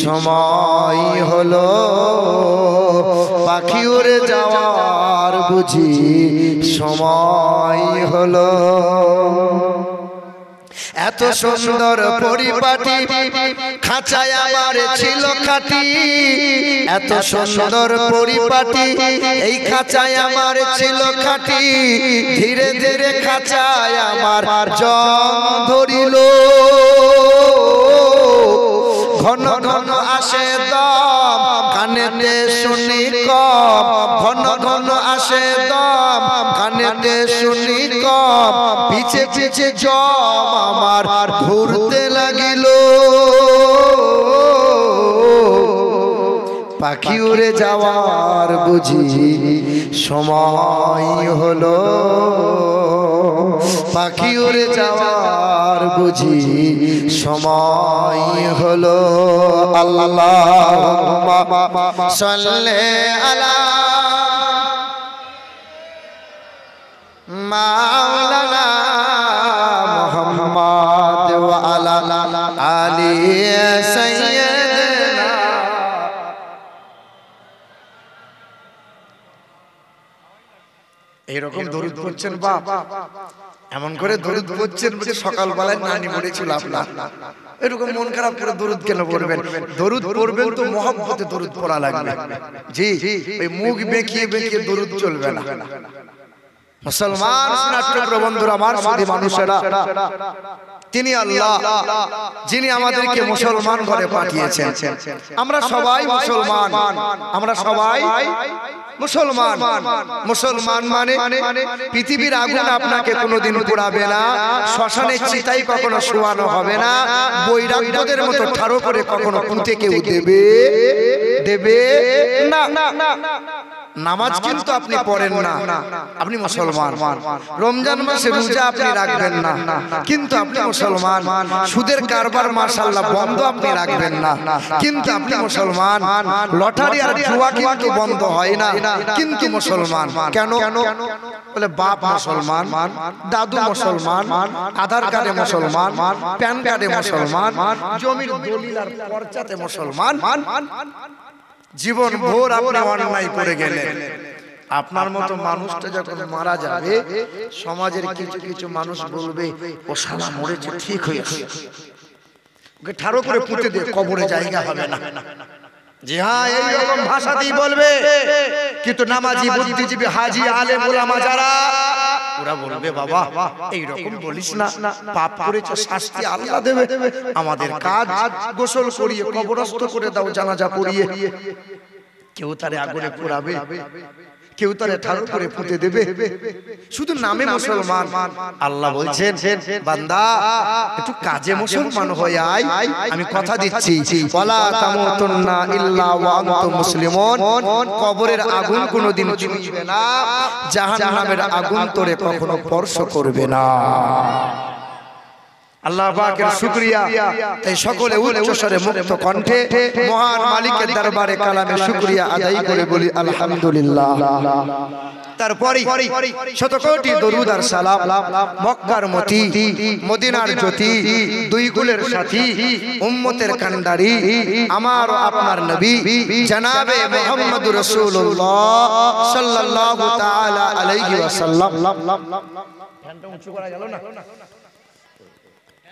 সময় হলো, পাখি উড়ে যাওয়ার বুঝি সময় হলো। এত সুন্দর পরিপাটি খাঁচায় আমার ছিল খাঁটি, এত সুন্দর পরিপাটি এই খাঁচায় আমার ছিল খাঁটি, ধীরে ধীরে খাঁচায় আমার জং ধরিল, ঘন ঘন আসে দম, কানেতে শুনি কম, ঘন ঘন আসে দম, কানেতে শুনি কম, পিছে পিছে জম আমার ঘুরতে লাগিল, পাখি উড়ে যাওয়ার বুঝি সময় হলো, পাখি উড়ে যাওয়ার বুঝি সময় হলো। আল্লাহুম্মা সাল্লি আলা মাওলানা মুহাম্মদ ওয়া আলা আলি সাইয়্যিদিনা। এরকম দরুদ পড়ছেন বাপ, এমন করে দরুদ পড়ছেন যে সকালবেলায় নানি মরেছিল আপনার। এরকম মন খারাপ করে দরুদ কেন পড়বেন? দরুদ পড়বেন তো মহব্বতে দরুদ পড়া লাগবে। জি, ওই মুখ বেঁকিয়ে বেঁকিয়ে দরুদ চলবে না। মুসলমান নাট্যপ্রিয় বন্ধুরা, আমার সাথী মানুষেরা, তিনি আল্লাহ যিনি আমাদেরকে মুসলমান ঘরে পাঠিয়েছেন। আমরা সবাই মুসলমান, আমরা সবাই মুসলমান। মুসলমান মানে পৃথিবীর আগুন আপনাকে কোনোদিন পোড়াবে না, শ্মশানের চিতাই কখনো শোয়ানো হবে না, বৈরাগ্যদের মতো ঠাড়ো করে কখনো পুঁতে কেউ দেবে না। নামাজ কিন্তু আপনি পড়েন না, আপনি মুসলমান। রমজান মাসে রোজা আপনি রাখবেন না, কিন্তু আপনি মুসলমান। সুদের কারবার মাশাআল্লাহ বন্ধ আপনি রাখবেন না, কিন্তু আপনি মুসলমান। লটারি আর জুয়া কিন্তু বন্ধ হয় না, কিন্তু মুসলমান। কেন? বলে বাপ মুসলমান, দাদু মুসলমান, আধার কার্ডে মুসলমান, প্যান কার্ডে মুসলমান, জমির দলিল আর পর্চাতে মুসলমান। জীবন ভোর আপনি অন্যায় করে গেলেন। আপনার মতো মানুষটা যখন মারা যাবে, সমাজের কিছু কিছু মানুষ বলবে ও শালা মরেছে ঠিক হয়েছে, ওকে ঠাড়ো করে পুঁতে দিয়ে কবরে জায়গা হবে না। জি হ্যাঁ, এইরকম ভাষা দিয়ে বলবে। কিন্তু নামাজি, বুদ্ধিজীবী, হাজি, আলেম, ওলামা যারা, ওরা বলবে বাবা এইরকম বলিস না, পাপ করেছে শাস্তি আল্লাহ দেবে। আমাদের কাজ গোসল করিয়ে কবরস্থ করে দাও, জানাজা পড়িয়ে। কেউ তারে আগুনে পোড়াবে, কেউ তারে ঠাড়ো করে পুঁতে দেবে, শুধু নামে মুসলমান। আল্লাহ বলছেন বান্দা একটু কাজে মুসলমান হয়ে আয়। আমি কথা দিচ্ছি, ওয়ালা তামুতুন্না ইল্লা ওয়া আনতুম মুসলিমুন। কবরের আগুন কোনোদিন ছুঁইবে না, জাহান্নামের আগুন তোরে কখনো স্পর্শ করবে না। আল্লাহ পাকের শুকরিয়া। তাই সকলে উচ্চ স্বরে মুক্ত কণ্ঠে মহান মালিকের দরবারে কালামে শুকরিয়া আদায় করে বলি আলহামদুলিল্লাহ। তারপরে শত কোটি দরুদ আর সালাম মক্কার মতি, মদিনার জ্যোতি, দুই কুলের সাথী, উম্মতের কান্ডারি, আমার আপনার নবী জনাবে মুহাম্মদুর রাসূলুল্লাহ সাল্লাল্লাহু তাআলা আলাইহি ওয়াসাল্লাম। ফ্যানটা উঁচু করা গেল না,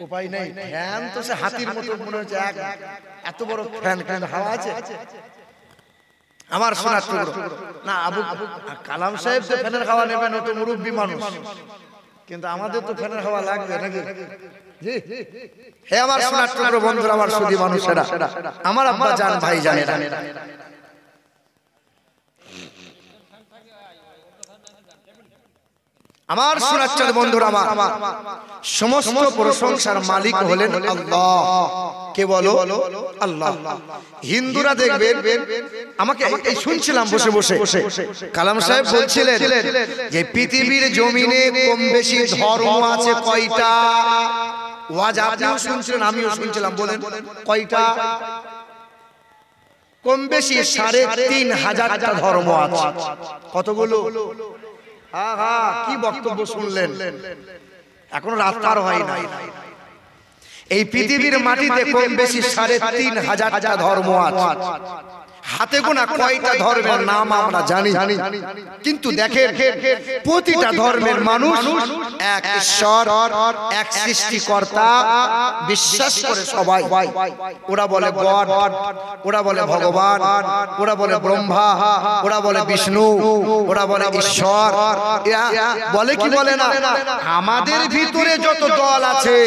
উপায় নেই। ফ্যান তো সে হাতির মতো মনে হচ্ছে, এত বড় ফ্যান, কিন্তু হাওয়া আছে। আমার শোনার না, আবু কালাম সাহেব তো ফ্যানের হাওয়া নেবেন, ও তো মুরব্বী মানুষ, কিন্তু আমাদের তো ফ্যানের হাওয়া লাগবে নাকি? জি, হে আমার শোনার টুকরো বন্ধুরা, আমার সুধী মানুষেরা, আমার আব্বা জান, ভাই জানেরা, আমার শোনাচ্ছেন বন্ধুরা, আমার সমস্ত প্রশংসার মালিক হলেন আল্লাহ। কে বলো? আল্লাহ। হিন্দুরা দেখবেন, আমাকে এই শুনছিলাম বসে বসে, কালাম সাহেব বলছিলেন যে পৃথিবীর জমিনে কম বেশি ধর্ম আছে কয়টা? ওয়াজ আপনিও শুনছিলেন, আমিও শুনছিলাম, বলেন কয়টা? কম বেশি ৩,৫০০টা ধর্ম আছে। কতগুলো? কি বক্তব্য শুনলেন? এখনো রাত পার হয় নাই। এই পৃথিবীর মাটিতে কম বেশি ৩,৫০০টা ধর্ম আছে। হাতে গোনা কয়টা ধর্মের নাম আমরা জানি, কিন্তু দেখেন প্রতিটা ধর্মের মানুষ এক ঈশ্বর, এক সৃষ্টিকর্তা বিশ্বাস করে সবাই। ওরা বলে গড, ওরা বলে ভগবান, ওরা বলে ব্রহ্মা, ওরা বলে বিষ্ণু, ওরা বলে ঈশ্বর, বলে কি বলে না? আমাদের ভিতরে যত দল আছে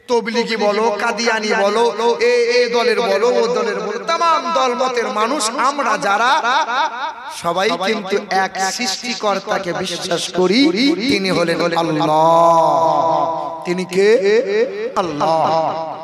তবলিগি বলো, কাদিয়ানি বলো, এ দলের বলো, ও দলের বলো, तमाम দল মতের মানুষ আমরা যারা সবাই কিন্তু এক সৃষ্টিকর্তাকে বিশ্বাস করি, তিনি হলেন আল্লাহ। তিনি কে? আল্লাহ।